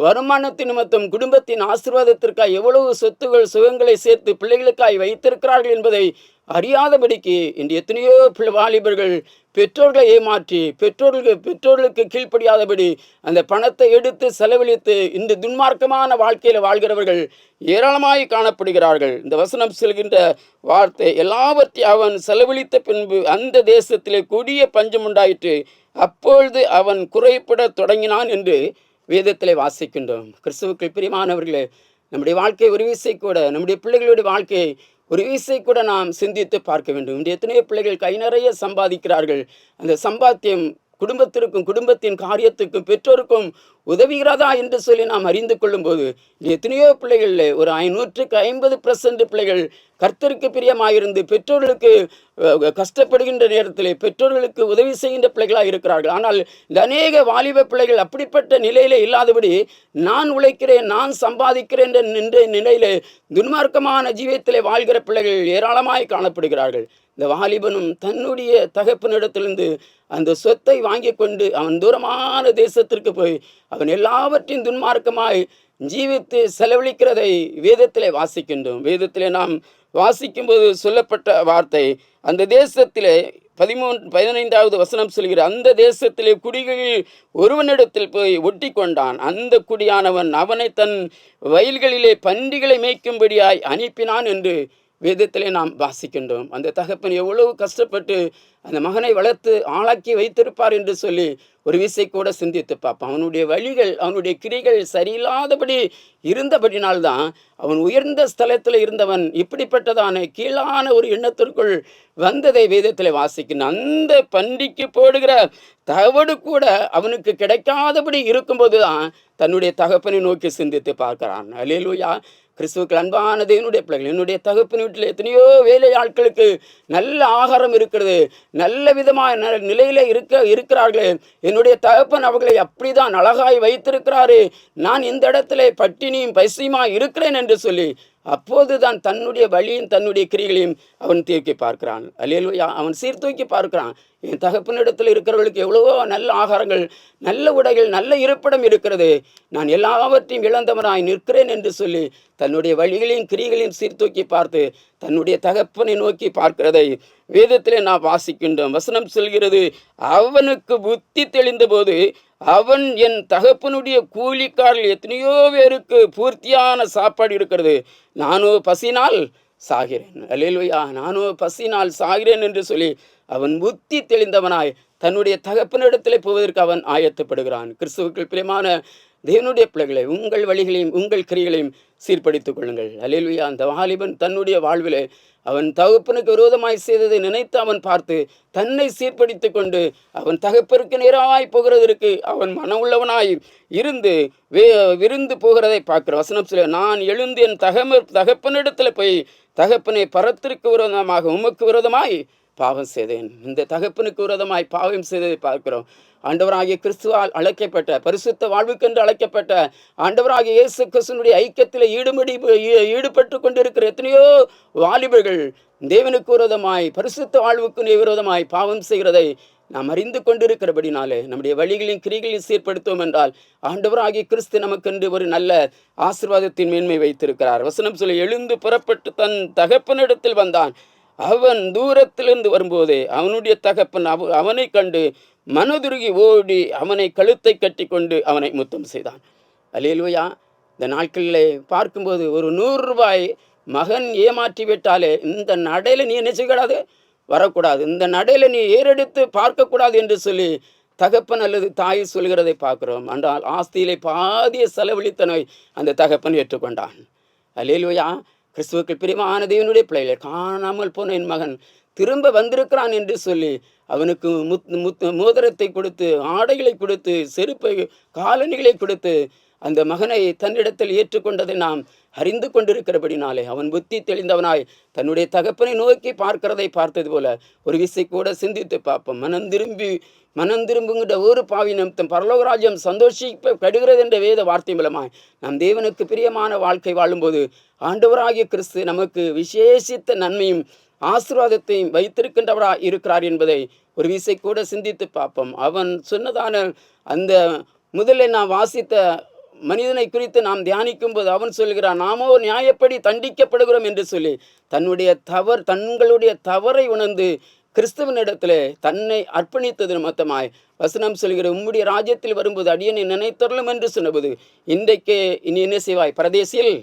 [SPEAKER 1] வருமானத்தின் நிமித்தம் குடும்பத்தின் ஆசீர்வாதத்திற்காக எவ்வளவு சொத்துகள் சுகங்களை சேர்த்து பிள்ளைகளுக்காய் வைத்திருக்கிறார்கள் என்பதை அறியாதபடிக்கு இன்று எத்தனையோ வாலிபர்கள் பெற்றோர்களை ஏமாற்றி பெற்றோர்களுக்கு கீழ்ப்படியாதபடி அந்த பணத்தை எடுத்து செலவழித்து இந்த துன்மார்க்கமான வாழ்க்கையில் வாழ்கிறவர்கள் ஏராளமாய் காணப்படுகிறார்கள். இந்த வசனம் சொல்கின்ற வார்த்தை, எல்லாவற்றையும் அவன் செலவழித்த பின்பு அந்த தேசத்திலே கொடிய பஞ்சம் உண்டாயிற்று, அப்பொழுது அவன் குறைபட தொடங்கினான் என்று வேதத்திலே வாசிக்கின்றோம். கிறிஸ்துவுக்குள் பிரியமானவர்களே, நம்முடைய வாழ்க்கை ஒரு வீசை கூட, நம்முடைய பிள்ளைகளுடைய வாழ்க்கையை ஒரு வீசை கூட நாம் சிந்தித்து பார்க்க வேண்டும். இன்று எத்தனையோ பிள்ளைகள் கை நிறைய சம்பாதிக்கிறார்கள். அந்த சம்பாத்தியம் குடும்பத்திற்கும் குடும்பத்தின் காரியத்துக்கும் பெற்றோருக்கும் உதவுகிறதா என்று சொல்லி நாம் அறிந்து கொள்ளும்போது எத்தனையோ பிள்ளைகளில் ஒரு 150% பிள்ளைகள் கர்த்தருக்கு பிரியமாயிருந்து பெற்றோர்களுக்கு கஷ்டப்படுகின்ற நேரத்தில் பெற்றோர்களுக்கு உதவி செய்கின்ற பிள்ளைகளாக இருக்கிறார்கள். ஆனால் இந்த அநேக வாலிப பிள்ளைகள் அப்படிப்பட்ட நிலையிலே இல்லாதபடி நான் உழைக்கிறேன், நான் சம்பாதிக்கிறேன் என்ற நிலையிலே துன்மார்க்கமான ஜீவியத்திலே வாழ்கிற பிள்ளைகள் ஏராளமாய் காணப்படுகிறார்கள். இந்த வாலிபனும் தன்னுடைய தகப்பனிடத்திலிருந்து அந்த சொத்தை வாங்கி கொண்டு அவன் தூரமான தேசத்திற்கு போய் அவன் எல்லாவற்றையும் துன்மார்க்கமாய் ஜீவித்து செலவழிக்கிறதை வேதத்திலே வாசிக்கின்றோம். வேதத்திலே நாம் வாசிக்கும்போது சொல்லப்பட்ட வார்த்தை, அந்த தேசத்திலே 15வது வசனம் சொல்கிற, அந்த தேசத்திலே குடிகளில் ஒருவனிடத்தில் போய் ஒட்டி கொண்டான். அந்த குடியானவன் அவனை தன் வயல்களிலே பன்றிகளை மேய்க்கும்படியாய் அனுப்பினான் என்று வேதத்திலே நாம் வாசிக்கின்றோம். அந்த தகப்பன் எவ்வளவு கஷ்டப்பட்டு அந்த மகனை வளர்த்து ஆளாக்கி வைத்திருப்பார் என்று சொல்லி ஒரு விசை கூட சிந்தித்து பார்ப்பான். அவனுடைய வழிகள், அவனுடைய கிரிகள் சரியில்லாதபடி இருந்தபடினால்தான் அவன் உயர்ந்த ஸ்தலத்தில் இருந்தவன் இப்படிப்பட்டதான கீழான ஒரு எண்ணத்திற்குள் வந்ததை வேதத்தில் வாசிக்கின்றான். அந்த பன்றிக்கு போடுகிற தவடு கூட அவனுக்கு கிடைக்காதபடி இருக்கும்போது தான் தன்னுடைய தகப்பனை நோக்கி சிந்தித்து பார்க்கிறான். அல்லேலூயா. கிறிஸ்துவுக்கு அன்பான தேவனுடைய பிள்ளைகள், என்னுடைய தகப்பன் வீட்டில் எத்தனையோ வேலை ஆட்களுக்கு நல்ல ஆகாரம் இருக்கிறது, நல்ல விதமான நிலையில் இருக்கிறார்களே, என்னுடைய தகப்பன் அவர்களை அப்படிதான் அழகாய் வைத்திருக்கிறாரு, நான் இந்த இடத்துல பட்டினியும் பசியுமா இருக்கிறேன் என்று சொல்லி அப்போதுதான் தன்னுடைய வழியும் தன்னுடைய கிரிகளையும் அவன் தூக்கி பார்க்கிறான். அல்லேலூயா. அவன் சீர்தூக்கி பார்க்கிறான். என் தகப்பனிடத்தில் இருக்கிறவர்களுக்கு எவ்வளவோ நல்ல ஆகாரங்கள், நல்ல உடைகள், நல்ல இருப்பிடம் இருக்கிறது, நான் எல்லாவற்றையும் இழந்தவனாய் நிற்கிறேன் என்று சொல்லி தன்னுடைய வழிகளையும் கிரிகளையும் சீர்தூக்கி பார்த்து தன்னுடைய தகப்பனை நோக்கி பார்க்கிறதை வேதத்திலே நான் வாசிக்கின்றோம். வசனம் சொல்கிறது, அவனுக்கு புத்தி தெளிந்த போது அவன் என் தகப்பனுடைய கூலிக்காரில் எத்தனையோ பேருக்கு பூர்த்தியான சாப்பாடு இருக்கிறது, நானோ பசினால் சாகிறேன். அல்லேலூயா. நானோ பசினால் சாகிறேன் என்று சொல்லி அவன் புத்தி தெளிந்தவனாய் தன்னுடைய தகப்பனிடத்தில் போவதற்கு அவன் ஆயத்தப்படுகிறான். கிறிஸ்துவுக்குள் பிரியமான தேவனுடைய பிள்ளைகளை, உங்கள் வழிகளையும் உங்கள் கிரிகளையும் சீர்படுத்திக் கொள்ளுங்கள். அல்லேலூயா. அந்த வாலிபன் தன்னுடைய வாழ்விலே அவன் தகப்பனுக்கு விரோதமாய் செய்ததை நினைத்து அவன் பார்த்து தன்னை சீர்படுத்தி கொண்டு அவன் தகப்பனுக்கு நேராய் போகிறதற்கு அவன் மனமுள்ளவனாய் இருந்து விருந்து போகிறதை பார்க்கிற வசனம் சொல்ல, நான் எழுந்து என் தகப்பனிடத்தில் போய் தகப்பனை பரத்திற்கு விரோதமாக உமக்கு விரோதமாய் பாவம் செய்தேன். இந்த தகப்பனுக்கு விரோதமாய் பாவம் செய்ததை பார்க்கிறோம். ஆண்டவராகிய கிறிஸ்துவால் அழைக்கப்பட்ட, பரிசுத்த வாழ்வுக்கென்று அழைக்கப்பட்ட ஆண்டவராகிய இயேசு கிறிஸ்துவினுடைய ஐக்கியத்தில் ஈடுபட்டு கொண்டிருக்கிற எத்தனையோ வாலிபர்கள் தேவனுக்கு விரோதமாய், பரிசுத்த வாழ்வுக்கு விரோதமாய் பாவம் செய்கிறதை நாம் அறிந்து கொண்டிருக்கிறபடினாலே நம்முடைய வழிகளையும் கிரிகளையும் சீர்படுத்துவோம் என்றால் ஆண்டவராகிய கிறிஸ்து நமக்கென்று ஒரு நல்ல ஆசீர்வாதத்தின் மேன்மை வைத்திருக்கிறார். வசனம் சொல்லி, எழுந்து புறப்பட்டு தன் தகப்பனிடத்தில் வந்தான். அவன் தூரத்திலிருந்து வரும்போதே அவனுடைய தகப்பன் அவனை கண்டு மனதுருகி ஓடி அவனை கழுத்தை கட்டி கொண்டு அவனை முத்தம் செய்தான். அல்லேலூயா. இந்த நாட்களிலே பார்க்கும்போது ஒரு 100 ரூபாய் மகன் ஏமாற்றி விட்டாலே இந்த நடையில் நீ என்ன செய்யக்கூடாது, வரக்கூடாது, இந்த நடையில் நீ ஏறெடுத்து பார்க்கக்கூடாது என்று சொல்லி தகப்பன் அல்லது தாய் சொல்கிறதை பார்க்கிறோம். ஆனால் ஆஸ்தியிலே பாதிய செலவழித்தனை அந்த தகப்பன் ஏற்றுக்கொண்டான். அல்லேலூயா. கிறிஸ்துவுக்கு பிரியமான தேவனுடைய பிள்ளைகளை, காணாமல் போன என் மகன் திரும்ப வந்திருக்கிறான் என்று சொல்லி அவனுக்கு மோதிரத்தை கொடுத்து, ஆடைகளை கொடுத்து, செருப்பை, காலணிகளை கொடுத்து அந்த மகனை தன்னிடத்தில் ஏற்றுக்கொண்டதை நாம் அறிந்து கொண்டிருக்கிறபடினாலே அவன் புத்தி தெளிந்தவனாய் தன்னுடைய தகப்பனை நோக்கி பார்க்கிறதை பார்த்தது போல ஒரு விசை கூட சிந்தித்து பார்ப்போம். மனம் திரும்புகின்ற ஒரு பாவி நிமித்தம் பரலோகராஜ்யம் சந்தோஷிக்கப்படுகிறது என்ற வேத வார்த்தை மூலமாய் நாம் தேவனுக்கு பிரியமான வாழ்க்கை வாழும்போது ஆண்டவராகிய கிறிஸ்து நமக்கு விசேஷித்த நன்மையும் ஆசீர்வாதத்தையும் வைத்திருக்கின்றவராக இருக்கிறார் என்பதை ஒரு விசை கூட சிந்தித்து பார்ப்போம். அவன் சொன்னதான அந்த முதலில் நான் வாசித்த மனிதனை குறித்து நாம் தியானிக்கும் போது அவன் சொல்கிறான், நாமோ நியாயப்படி தண்டிக்கப்படுகிறோம் என்று சொல்லி தங்களுடைய தவறை உணர்ந்து கிறிஸ்துவனிடத்தில் தன்னை அர்ப்பணித்தது நிமித்தமாய் வசனம் சொல்கிற, உம்முடைய ராஜ்யத்தில் வரும்போது அடியனை நினைத்தருளும் என்று சொன்னபோது இன்றைக்கு இனி என்ன செய்வாய், பரதேசில்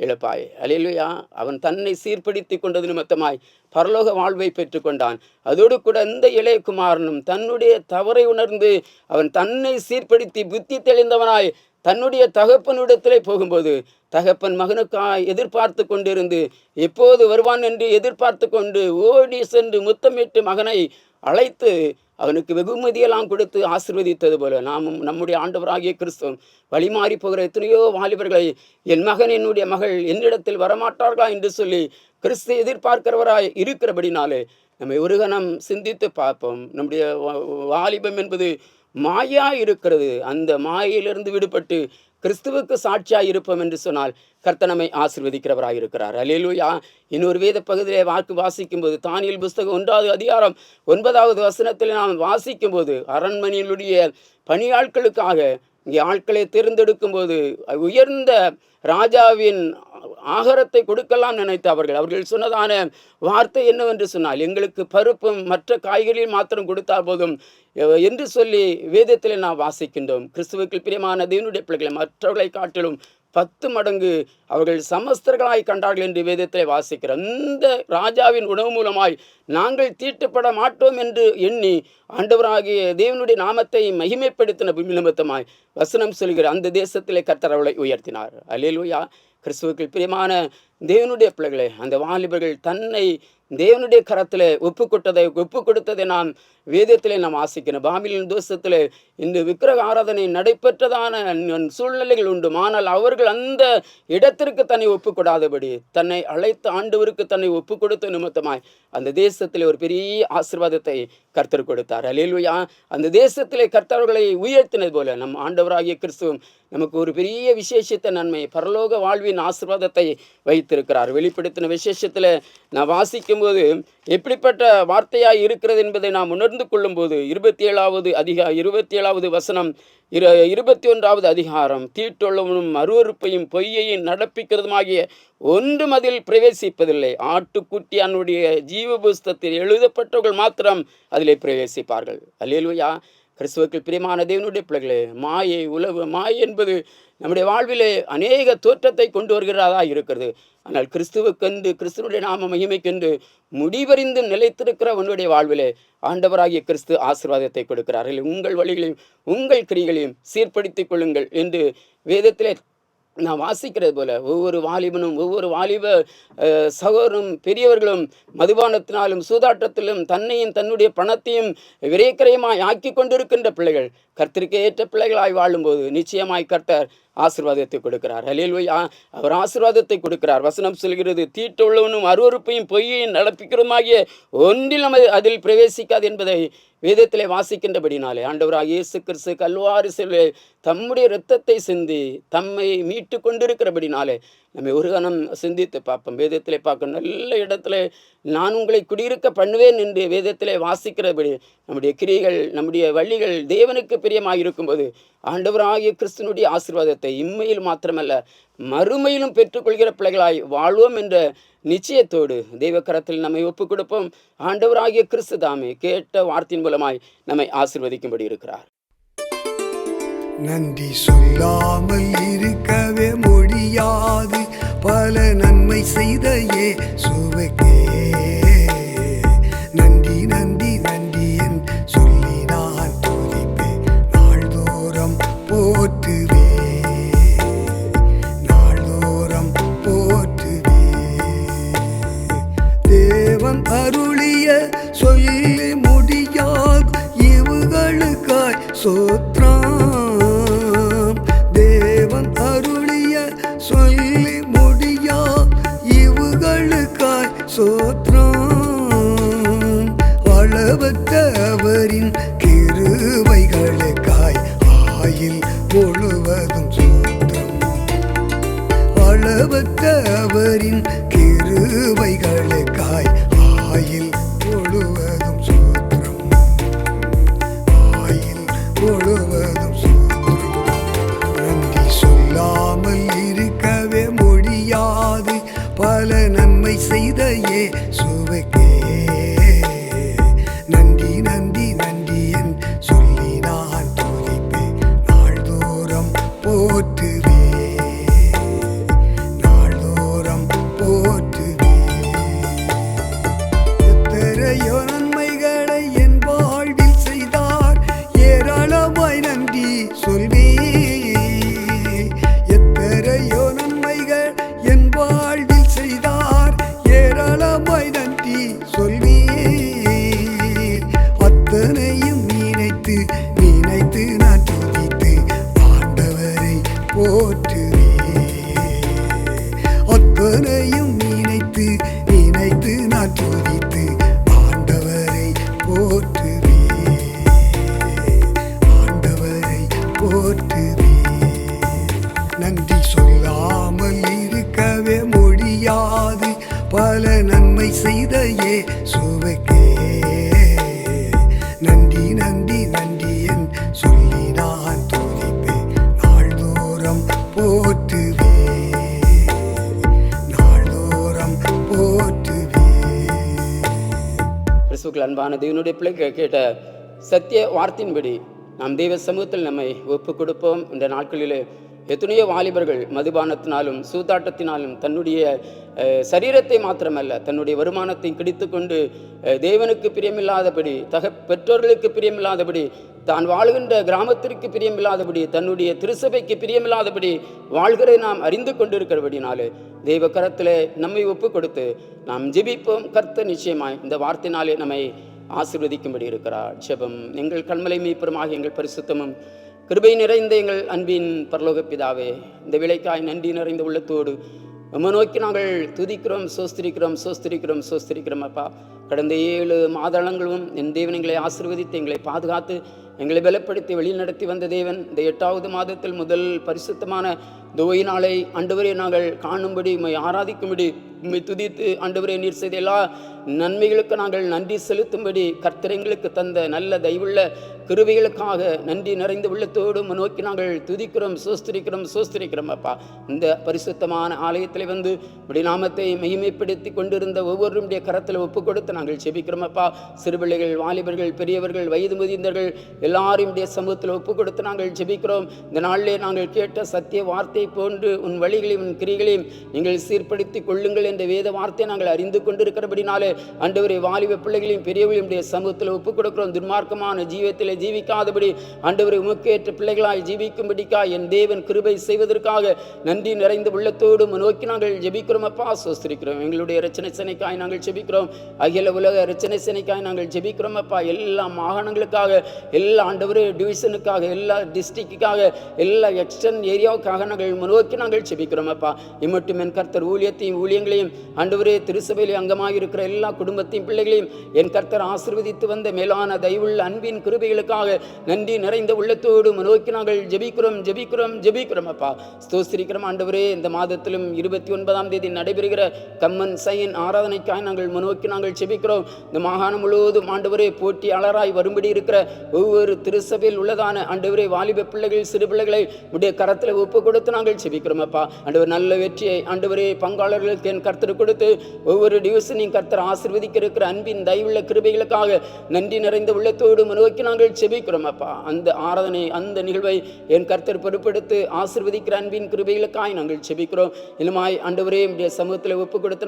[SPEAKER 1] இழப்பாய். அல்லேலூயா. அவன் தன்னை சீர்படுத்தி கொண்டது நிமித்தமாய் பரலோக வாழ்வை பெற்றுக்கொண்டான். அதோடு கூட இந்த இளைய குமாரனும் தன்னுடைய தவறை உணர்ந்து அவன் தன்னை சீர்படுத்தி புத்தி தெளிந்தவனாய் தன்னுடைய தகப்பனிடத்திலே போகும்போது தகப்பன் மகனுக்காய் எதிர்பார்த்து கொண்டிருந்து எப்போது வருவான் என்று எதிர்பார்த்து கொண்டு ஓடி சென்று முத்தமிட்டு மகனை அழைத்து அவனுக்கு வெகுமதியெல்லாம் கொடுத்து ஆசீர்வதித்தது போல நாமும் நம்முடைய ஆண்டவராகிய கிறிஸ்துவம் வழிமாறி போகிற எத்தனையோ வாலிபர்களை என் மகன் என்னுடைய மகள் என்னிடத்தில் வரமாட்டார்களா என்று சொல்லி கிறிஸ்து எதிர்பார்க்கிறவராய் இருக்கிறபடினாலே நம்மை ஒரு கணம் சிந்தித்து பார்ப்போம். நம்முடைய வாலிபம் என்பது மாயா இருக்கிறது. அந்த மாயிலிருந்து விடுபட்டு கிறிஸ்துவுக்கு சாட்சியாக இருப்போம் என்று சொன்னால் கர்த்தர் நம்மை ஆசீர்வதிக்கிறவராக இருக்கிறார். அல்லேலூயா. இன்னொரு வேத பகுதியிலே வாசிக்கும் போது தானியேல் புஸ்தகம் 1வது அதிகாரம் 9வது வசனத்தில் நாம் வாசிக்கும் போது அரண்மனையினுடைய பணியாட்களுக்காக இங்கே ஆட்களை தேர்ந்தெடுக்கும் போது உயர்ந்த ராஜாவின் ஆகாரத்தை கொடுக்கலாம் நினைத்த அவர்கள் சொன்னதான வார்த்தை என்னவென்று சொன்னால், எங்களுக்கு பருப்பும் மற்ற காய்கறிகள் மாத்திரம் கொடுத்தால் போதும் என்று சொல்லி வேதத்தில் நாம் வாசிக்கின்றோம். கிறிஸ்துவுக்கு பிரியமான தேவனுடைய பிள்ளைகளை மற்றவர்களை காட்டிலும் 10 மடங்கு அவர்கள் சமஸ்தர்களாய் கண்டார்கள் என்று வேதத்தில் வாசிக்கிறோம். இந்த ராஜாவின் உணவு மூலமாய் நாங்கள் தீட்டுப்பட மாட்டோம் என்று எண்ணி ஆண்டவராகிய தேவனுடைய நாமத்தை மகிமைப்படுத்தின நிமித்தமாய் வசனம் சொல்கிற அந்த தேசத்திலே கர்த்தர் அவளை உயர்த்தினார். அல்லேலூயா. கிறிஸ்துவுக்குள் பிரியமான தேவனுடைய பிள்ளைகளே, அந்த வாலிபர்கள் தன்னை தேவனுடைய கரத்தில் ஒப்பு கொடுத்ததை நாம் வேதத்திலே நாம் வாசிக்கணும். பாபிலோன் தேசத்தில் இந்த விக்கிரக ஆராதனை நடைபெற்றதான சூழ்நிலைகள் உண்டு. ஆனால் அவர்கள் அந்த இடத்திற்கு தன்னை ஒப்புக்கொடாதபடி தன்னை அழைத்த ஆண்டவருக்கு தன்னை ஒப்பு கொடுத்த நிமித்தமாய் அந்த தேசத்தில் ஒரு பெரிய ஆசீர்வாதத்தை கர்த்தர் கொடுத்தார். அல்லேலூயா. அந்த தேசத்திலே கர்த்தர்களை உயர்த்தினது போல நம் ஆண்டவராகிய கிறிஸ்துவும் நமக்கு ஒரு பெரிய விசேஷித்த நன்மை பரலோக வாழ்வின் ஆசீர்வாதத்தை வைத்திருக்கிறார். வெளிப்படுத்தின விசேஷத்தில் நான் வாசிக்கும்போது எப்படிப்பட்ட வார்த்தையாய் இருக்கிறது என்பதை நாம் உணர்ந்து கொள்ளும்போது 27வது வசனம் 21வது அதிகாரம், தீட்டொள்ளவனும் அருவருப்பையும் பொய்யையும் நடப்பிக்கிறதுமாகிய ஒன்றும் அதில் பிரவேசிப்பதில்லை. ஆட்டுக்குட்டியானுடைய ஜீவ புஸ்தகத்தில் எழுதப்பட்டவர்கள் மாத்திரம் அதிலே பிரவேசிப்பார்கள். அல்லேலூயா. கிறிஸ்துவுக்கு பிரியமான தேவனுடைய பிள்ளைகளே, மாயை உலக மாயை என்பது நம்முடைய வாழ்விலே அநேக தோற்றத்தை கொண்டு வருகிறதா இருக்கிறது. ஆனால் கிறிஸ்துவுக்கென்று கிறிஸ்துவனுடைய நாம மகிமைக்கென்று முடிவறிந்து நிலைத்திருக்கிற உன்னுடைய வாழ்விலே ஆண்டவராகிய கிறிஸ்து ஆசீர்வாதத்தை கொடுக்கிறார்கள். உங்கள் வழிகளையும் உங்கள் கிரிகளையும் சீர்படுத்திக் கொள்ளுங்கள் என்று வேதத்திலே நான் வாசிக்கிறது போல ஒவ்வொரு வாலிபனும் ஒவ்வொரு வாலிப சகோதரனும் பெரியவர்களும் மதுபானத்தினாலும் சூதாட்டத்திலும் தன்னையும் தன்னுடைய பணத்தையும் விரைக்கரையுமாய் ஆக்கி கொண்டிருக்கின்ற பிள்ளைகள் கர்த்தருக்கு ஏற்ற பிள்ளைகளாய் வாழும்போது நிச்சயமாய் கர்த்தர் ஆசீர்வாதத்தை கொடுக்கிறார். அல்லேலூயா. அவர் ஆசீர்வாதத்தை கொடுக்கிறார். வசனம் சொல்கிறது, தீட்டுள்ளவனும் அருவருப்பையும் பொய்யையும் நடப்பிக்கிறதுமாகிய ஒன்றிலும் அதில் பிரவேசிக்காது என்பதை வேதத்திலே வாசிக்கின்றபடினாலே ஆண்டவராக இயேசு கிறிஸ்து கல்வாரி சிலுவையில் தம்முடைய இரத்தத்தை சிந்தி தம்மை மீட்டு கொண்டிருக்கிறபடினாலே நம்ம ஒரு கணம் சிந்தித்து பார்ப்போம். வேதத்திலே பார்க்க நல்ல இடத்துல நான் உங்களை குடியிருக்க பண்ணுவேன் என்று வேதத்திலே வாசிக்கிறபடி நம்முடைய கிரிகள் நம்முடைய வழிகள் தேவனுக்கு பிரியமாக இருக்கும்போது ஆண்டவராகிய கிறிஸ்துவனுடைய ஆசீர்வாதத்தை இம்மையில் மாத்திரமல்ல மறுமையிலும் பெற்றுக்கொள்கிற பிள்ளைகளாய் வாழ்வோம் என்ற நிச்சயத்தோடு தெய்வக்கரத்தில் நம்மை ஒப்புக் கொடுப்போம். ஆண்டவராகிய கிறிஸ்து தாமே கேட்ட வார்த்தையின் மூலமாய் நம்மை ஆசீர்வதிக்கும்படி இருக்கிறார்.
[SPEAKER 5] நன்றி சொல்லாமல் இருக்கவே முடியாது, பல நன்மை செய்த இயேசுவுக்கே நன்றி நன்றி நன்றி என் சொல்லி நான் துதிப்பேன், நாள்தோறும் போற்றுவேன், நாள்தோறும் போற்றுவேன். தேவன் அருளிய சொல்லி முடியாது இவுகளுக்காய் சோத்ரம், தேவன் அருளிய சொல்லி முடியா இவுகளுக்காய் சோத்ரம், அளவற்ற அவரின் கிருபைகளுக்காய் ஆயில் முழுவதும் சோத்ரம், அளவற்ற அவரின் கிருபைகளுக்காய் ஆயில் முழுவதும் சோத்ரம், ஆயில் முழுவதும் சோத்ரம். நன்றி சொல்லாமல் இருக்கவே முடியாது, பல நன்மை செய்த இயேசுவுக்கே நன்றி நன்றி நன்றி என் சொல்லி நான் துதிப்பேன், நாள்தோறும் போற்றுவேன், நாள்தோறும் போற்றுவேன். எத்தனையோ நன்மைகளை என் வாழ்வில் செய்தார், ஏராளமாய் நன்றி சொல்வேன். எத்தனையோ நன்மைகள் என் வாழ்வில் செய்தார், ஏராளமாய் நன்றி சொல்வேன். அத்தனையும் நினைத்து நினைத்து நான் துதித்து ஆண்டவரை போற்றுவேன். அத்தனையும் நினைத்து நினைத்து நான் துதித்து ஆண்டவரை போற்றுவேன், ஆண்டவரை போற்றுவேன். நன்றி சொல்லாமல் இருக்கவே முடியாது, பல நன்மை செய்த இயேசுவுக்கே நன்றி நன்றி நன்றி என் சொல்லி நான் துதிப்பேன், நாள்தோறும் போற்றுவேன், நாள்தோறும் போற்றுவேன்.
[SPEAKER 1] கிறிஸ்துவுக்குள் அன்பான தேவனுடைய பிள்ளைகள் கேட்ட சத்திய வார்த்தையின்படி நாம் தெய்வ சமூகத்தில் நம்மை ஒப்பு கொடுப்போம். இந்த நாட்களிலே எத்தனையோ வாலிபர்கள் மதுபானத்தினாலும் சூதாட்டத்தினாலும் தன்னுடைய சரீரத்தை மாத்திரமல்ல தன்னுடைய வருமானத்தை கிடித்து கொண்டு தேவனுக்கு பிரியமில்லாதபடி பெற்றோர்களுக்கு பிரியமில்லாதபடி தான் வாழ்கின்ற கிராமத்திற்கு பிரியமில்லாதபடி தன்னுடைய திருசபைக்கு பிரியமில்லாதபடி வாழ்கிற நாம் அறிந்து கொண்டிருக்கிறபடினாலே தெய்வ கரத்தில் நம்மை ஒப்பு கொடுத்து நாம் ஜெபிப்போம். கர்த்தர் நிச்சயமாய் இந்த வார்த்தையினாலே நம்மை ஆசீர்வதிக்கும்படி இருக்கிறார். ஜெபம். எங்கள் கண்மலை மீட்பருமாகிய எங்கள் பரிசுத்தமும் கிருபை நிறைந்த எங்கள் அன்பின் பரலோக பிதாவே, இந்த விலைக்காய் நன்றி நிறைந்த உள்ளத்தோடு நம்ம நோக்கி நாங்கள் துதிக்கிறோம், சோஸ்திரிக்கிறோம் அப்பா. கடந்த 7 மாதங்களும் என் தேவன் எங்களை ஆசீர்வதித்து எங்களை பாதுகாத்து எங்களை பலப்படுத்தி வழிநடத்தி வந்த தேவன் இந்த 8வது மாதத்தில் முதல் பரிசுத்தமான இந்த ஓய்வு நாளை ஆண்டவரே நாங்கள் காணும்படி உம்மை ஆராதிக்கும்படி உம்மை துதித்து ஆண்டவரே நீர் செய்த எல்லா நன்மைகளுக்கு நாங்கள் நன்றி செலுத்தும்படி கர்த்தர் எங்களுக்கு தந்த நல்ல தயவுள்ள கிருபைகளுக்காக நன்றி நிறைந்த உள்ளத்தோடு நோக்கி நாங்கள் துதிக்கிறோம், சோஸ்திரிக்கிறோம் அப்பா. இந்த பரிசுத்தமான ஆலயத்தில் வந்து இப்படி நாமத்தை மகிமைப்படுத்தி கொண்டிருந்த ஒவ்வொருடைய கரத்தில் ஒப்பு கொடுத்து நாங்கள் செபிக்கிறோம் அப்பா. சிறுபிள்ளைகள், வாலிபர்கள், பெரியவர்கள், வயது முதிர்ந்தவர்கள் எல்லாரும் சமூகத்தில் ஒப்பு கொடுத்து நாங்கள் ஜெபிக்கிறோம். இந்த நாளிலே நாங்கள் கேட்ட சத்திய வார்த்தை போன்று உன் வழிகளையும் உன் கிரிகளையும் நீங்கள் சீர்படுத்தி கொள்ளுங்கள் என்ற வேத வார்த்தையை நாங்கள் அறிந்து கொண்டிருக்கிறபடினாலே ஆண்டவரே வாலிப பிள்ளைகளையும் பெரியவர்களையும் சமூகத்தில் ஒப்புக் கொடுக்கிறோம். துன்மார்க்கமான ஜீவத்திலே ஜீவிக்காதபடி ஆண்டவரை உமக்கேற்ற பிள்ளைகளாய் ஜீவிக்கும்படிக்காய் என் தேவன் கிருபை செய்வதற்காக நன்றி நிறைந்த உள்ளத்தோடு நோக்கி நாங்கள் ஜெபிக்கிறோம் அப்பா. சோஸ்திரிக்கிறோம். எங்களுடைய இரட்சணை சேனைக்காய் நாங்கள் ஜெபிக்கிறோம். அகில உலக இரட்சணை சேனைக்காய் நாங்கள் ஜெபிக்கிறோம் அப்பா. எல்லா மாகாணங்களுக்காக, எல்லா ஆண்டவரே டிவிஷனுக்காக, எல்லா டிஸ்ட்ரிக்டுக்காக, எல்லா எக்ஸ்டன் ஏரியாவுக்காக நாங்கள் நோக்கி நாங்கள் ஜெபிக்கிறோம் அப்பா. இம்மட்டும் என் கர்த்தர் ஊழியத்தையும் ஊழியங்களையும் ஆண்டவரே திருசபையில் அங்கமாக இருக்கிற எல்லா குடும்பத்தையும் பிள்ளைகளையும் என் கர்த்தர் ஆசீர்வதித்து வந்த மேலான தயவுள்ள அன்பின் கிருபைகளுக்காக நன்றி நிறைந்த உள்ளத்தோடு நோக்கி நாங்கள் ஜெபிக்கிறோம் அப்பா. ஸ்தோத்திரிக்கிறோம் ஆண்டவரே. இந்த மாதத்திலும் 29ஆம் தேதி நடைபெறுகிற கம்மன் சைன் ஆராதனைக்காக நாங்கள் நோக்கி நாங்கள் ஜெபிக்கிறோம். இந்த மாகாணம் முழுவதும் ஆண்டவரே போட்டியாளராய் வரும்படி இருக்கிற ஒவ்வொரு திருசபையில் உள்ளதான ஆண்டவரே வாலிப பிள்ளைகள், சிறு பிள்ளைகளை உடைய கரத்தில் ஒப்பு கொடுத்து நாங்கள் ஜெபிக்கிறோம் அப்பா. ஆண்டவர் நல்ல வெற்றியை ஆண்டவரே பங்காளர்களுக்கு என் கர்த்தர் கொடுத்து ஒவ்வொரு டிவிஷனையும் கர்த்தர் ஆசீர்வதிக்க இருக்கிற அன்பின் தயவுள்ள கிருபைகளுக்காக நன்றி நிறைந்த உள்ளத்தோடு நோக்கி நாங்கள் ஜெபிக்கிறோம் அப்பா. அந்த ஆராதனை, அந்த நிகழ்வை என் கர்த்தர் பொறுப்பெடுத்து ஆசீர்வதிக்கிற அன்பின் கிருபைகளுக்காய் நாங்கள் ஜெபிக்கிறோம். இன்னுமாய் ஆண்டவரே உடைய சமூகத்தில் ஒப்பு கொடுத்து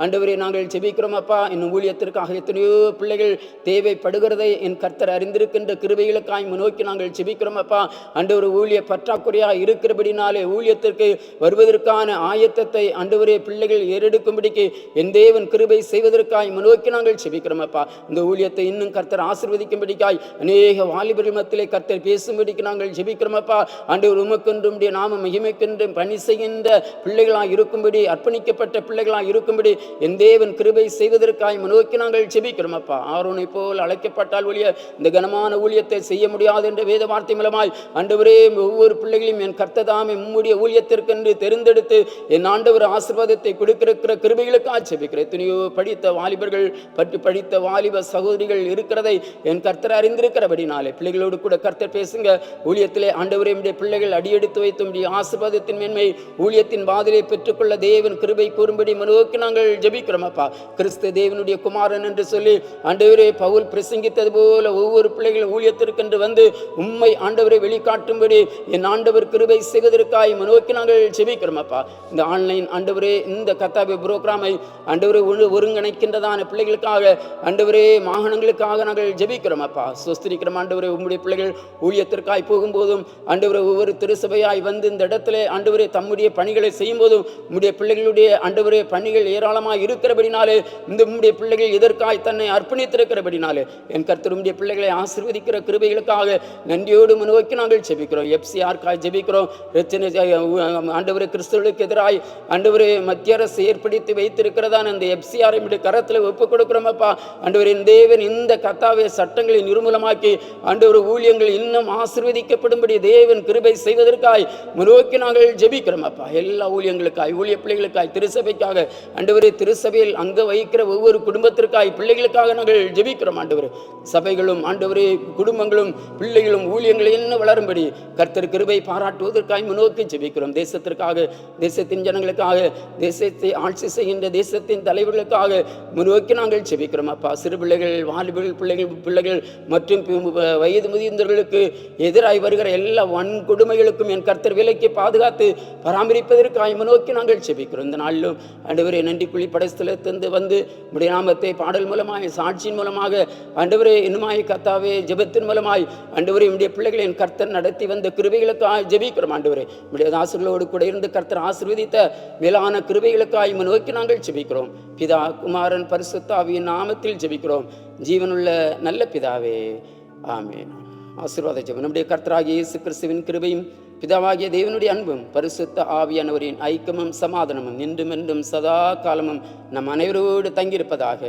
[SPEAKER 1] ஆண்டவரே நாங்கள் ஜெபிக்கிறோம் அப்பா. இன்னும் ஊழியத்திற்காக எத்தனையோ பிள்ளைகள் தேவைப்படுகிறதை என் கர்த்தர் அறிந்திருக்கின்ற கிருபைகளுக்காய் நோக்கி நாங்கள் ஜெபிக்கிறோம் அப்பா. ஆண்டவர் ஊழிய பற்றாக்குறையாக இருக்கிறபடினாலே ஊழியத்திற்கு வருவதற்கான ஆயத்தத்தை ஆண்டவரே பிள்ளைகள் ஏறெடுக்கும்படிக்கு என் தேவன் கிருபை செய்வதற்காய் நோக்கி நாங்கள் ஜெபிக்கிறோம் அப்பா. இந்த ஊழியத்தை இன்னும் கர்த்தர் ஆசீர்வதிக்கும்படிக்காய் அநேக வாலிபர்கள் மத்தியிலே கர்த்தர் பேசும்படிக்கு நாங்கள் ஜெபிக்கிறோம் அப்பா. ஆண்டவர் உமக்கென்றும் நாம மகிமைக்கென்றும் பணி செய்கின்ற பிள்ளைகளாக இருக்கும்படி, அர்ப்பணிக்கப்பட்ட பிள்ளைகளாக இருக்கும்படி என் தேவன் கிருபை செய்வதற்காய் நோக்கி நாங்கள் ஜெபிக்கிறோம் அப்பா. ஆரோனை போல் அழைக்கப்பட்டால் ஒழிய இந்த கனமான ஊழியத்தை செய்ய முடியாது என்ற வேத வார்த்தை மூலமாய் ஆண்டவரே ஒவ்வொரு பிள்ளைகளையும் என் கர்த்ததாமே உம்முடைய ஊழியத்திற்கென்று தெரிந்தெடுத்து என் ஆண்டவர் ஆசீர்வாதத்தை கொடுக்கிற கிருபைகளுக்காக ஜெபிக்கிறேன். எத்தனையோ படித்த வாலிபர்கள், படித்த வாலிப சகோதரிகள் இருக்கிறதை என் கர்த்தர் அறிந்திருக்கிறபடினாலே பிள்ளைகளோடு கூட கர்த்தர் பேசுங்க. ஊழியத்திலே ஆண்டவரே உம்முடைய பிள்ளைகள் அடியெடுத்து வைத்து உம்முடைய ஆசீர்வாதத்தின் மேன்மை ஊழியத்தின் வாதிலை பெற்றுக்கொள்ள தேவன் கிருபை கூறும்படி நோக்கி நாங்கள் ஜெபிக்கிறோம் அப்பா. கிறிஸ்து தேவனுடைய குமாரன் என்று சொல்லி ஆண்டவரே பவுல் பிரசங்கித்தது போல ஒவ்வொரு பிள்ளைகள் ஊழியத்திற்கென்று வந்து உம்மை ஆண்டவரை வெளிக்காட்டும்படி என் ஆண்டவர் கிருபை செய்வதற்காய் நோக்கி நாங்கள் ஜெபிக்கிறோம் அப்பா. இந்த ஆன்லைன் ஆண்டவரே இந்த கத்தாபி புரோகிராமை ஆண்டவரை ஒருங்கிணைக்கின்றதான பிள்ளைகளுக்காக ஆண்டவரே மாகாணங்களுக்காக நாங்கள் ஜெபிக்கிறோம் அப்பா. சொஸ்திரிக்கிறோம் ஆண்டவரே. உம்முடைய பிள்ளைகள் ஊழியத்திற்காய் போகும்போதும் ஆண்டவரை ஒவ்வொரு திருசபையாய் வந்து இந்த இடத்துல ஆண்டவரே தம்முடைய பணிகளை செய்யும் போதும் உம்முடைய பிள்ளைகளுடைய ஆண்டவரே பணிகள் ஏராளமாக இருக்கிறபடினாலே இந்த உம்முடைய பிள்ளைகள் இதற்காய் தன்னை அர்ப்பணித்திருக்கிறபடினாலே என் கர்த்தர் உம்முடைய பிள்ளைகளை ஆசீர்வதிக்கிற கிருபைகளுக்காக நன்றியோடு நோக்கி நாங்கள் ஜெபிக்கிறோம். எஃப்சிஆர்காய் ஜெபிக்கிறோம். ஆண்டவரே கிறிஸ்தவர்களுக்கு எதிராய் ஆண்டவரே மத்திய அரசு ஏற்படுத்தி வைத்திருக்கிறதான அந்த எஃப்சிஆரை கரத்தில் ஒப்புக் கொடுக்கிறோம் அப்பா. ஆண்டவரே தேவன் இந்த கத்தாவே சட்டங்களை நிர்மூலமாக்கி ஆண்டவர் ஊழியங்கள் இன்னும் ஆசீர்வதிக்கப்படும்படி தேவன் கிருபை செய்வதற்காய் நோக்கி நாங்கள் ஜெபிக்கிறோம் அப்பா. எல்லா ஊழியங்களுக்காய், ஊழிய பிள்ளைகளுக்காய், திருசபைக்காக ஆண்டவரே திருசபையில் அங்க வைக்கிற ஒவ்வொரு குடும்பத்திற்காய் பிள்ளைகளுக்காக நாங்கள் ஜெபிக்கிறோம் ஆண்டவரே. சபைகளும் ஆண்டவரே குடும்பங்களும் பிள்ளைகளும் ஊழியங்கள் இன்னும் வளரும்படி கர்த்தர் கிருபை பாராட்டுவதற்காய் நோக்கி ஜெபிக்கிறோம். தேசத்திற்காக, தேசத்தின் ஜனங்களுக்காக, தேசத்தை கத்தாவே ஆட்சி செய்கின்ற தேசத்தின் தலைவர்களுக்காக முன்னோக்கி நாங்கள் செபிக்கிறோம் அப்பா. சிறு பிள்ளைகள், வாலிபர்கள், பிள்ளைகள் மற்றும் வயது முதிர்ந்தவர்களுக்கு எதிராய் வருகிற எல்லா வன்கொடுமைகளுக்கும் என் கர்த்தர் விலைக்கு பாதுகாத்து பராமரிப்பதற்காக முன்னோக்கி நாங்கள் செபிக்கிறோம். இந்த நாளிலும் ஆண்டவரே நன்றிக்குழி படைஸ்தலத்திலிருந்து வந்து உடைய நாமத்தை பாடல் மூலமாய், சாட்சியின் மூலமாக ஆண்டவரே இன்னுமாய் கத்தாவே ஜெபத்தின் மூலமாய் ஆண்டவரே உடைய பிள்ளைகளை என் கர்த்தர் நடத்தி வந்த கிருபைகளுக்காக ஜெபிக்கிறோம். ஆண்டவரே உடைய தாசர்களோடு கூட இருந்து கர்த்தர் ஆசீர்வதித்த மேலான கிருபைகளுக்காய் நோக்கி நாங்கள் ஜெபிக்கிறோம். பிதா, குமாரன், பரிசுத்த ஆவியின் நாமத்தில் ஜெபிக்கிறோம் ஜீவனுள்ள நல்ல பிதாவே, ஆமென். ஆசீர்வாத ஜெபம். நம்முடைய கர்த்தராகிய இயேசு கிறிஸ்துவின் கிருபையும் பிதாவாகிய தேவனுடைய அன்பும் பரிசுத்த ஆவியானவரின் ஐக்கியமும் சமாதானமும் இன்றும் என்றும் சதா காலமும் நம் அனைவரோடு தங்கியிருப்பதாக.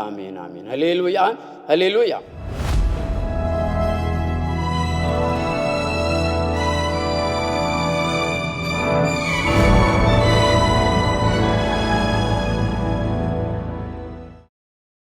[SPEAKER 1] ஆமென், ஆமென். அல்லேலூயா, அல்லேலூயா.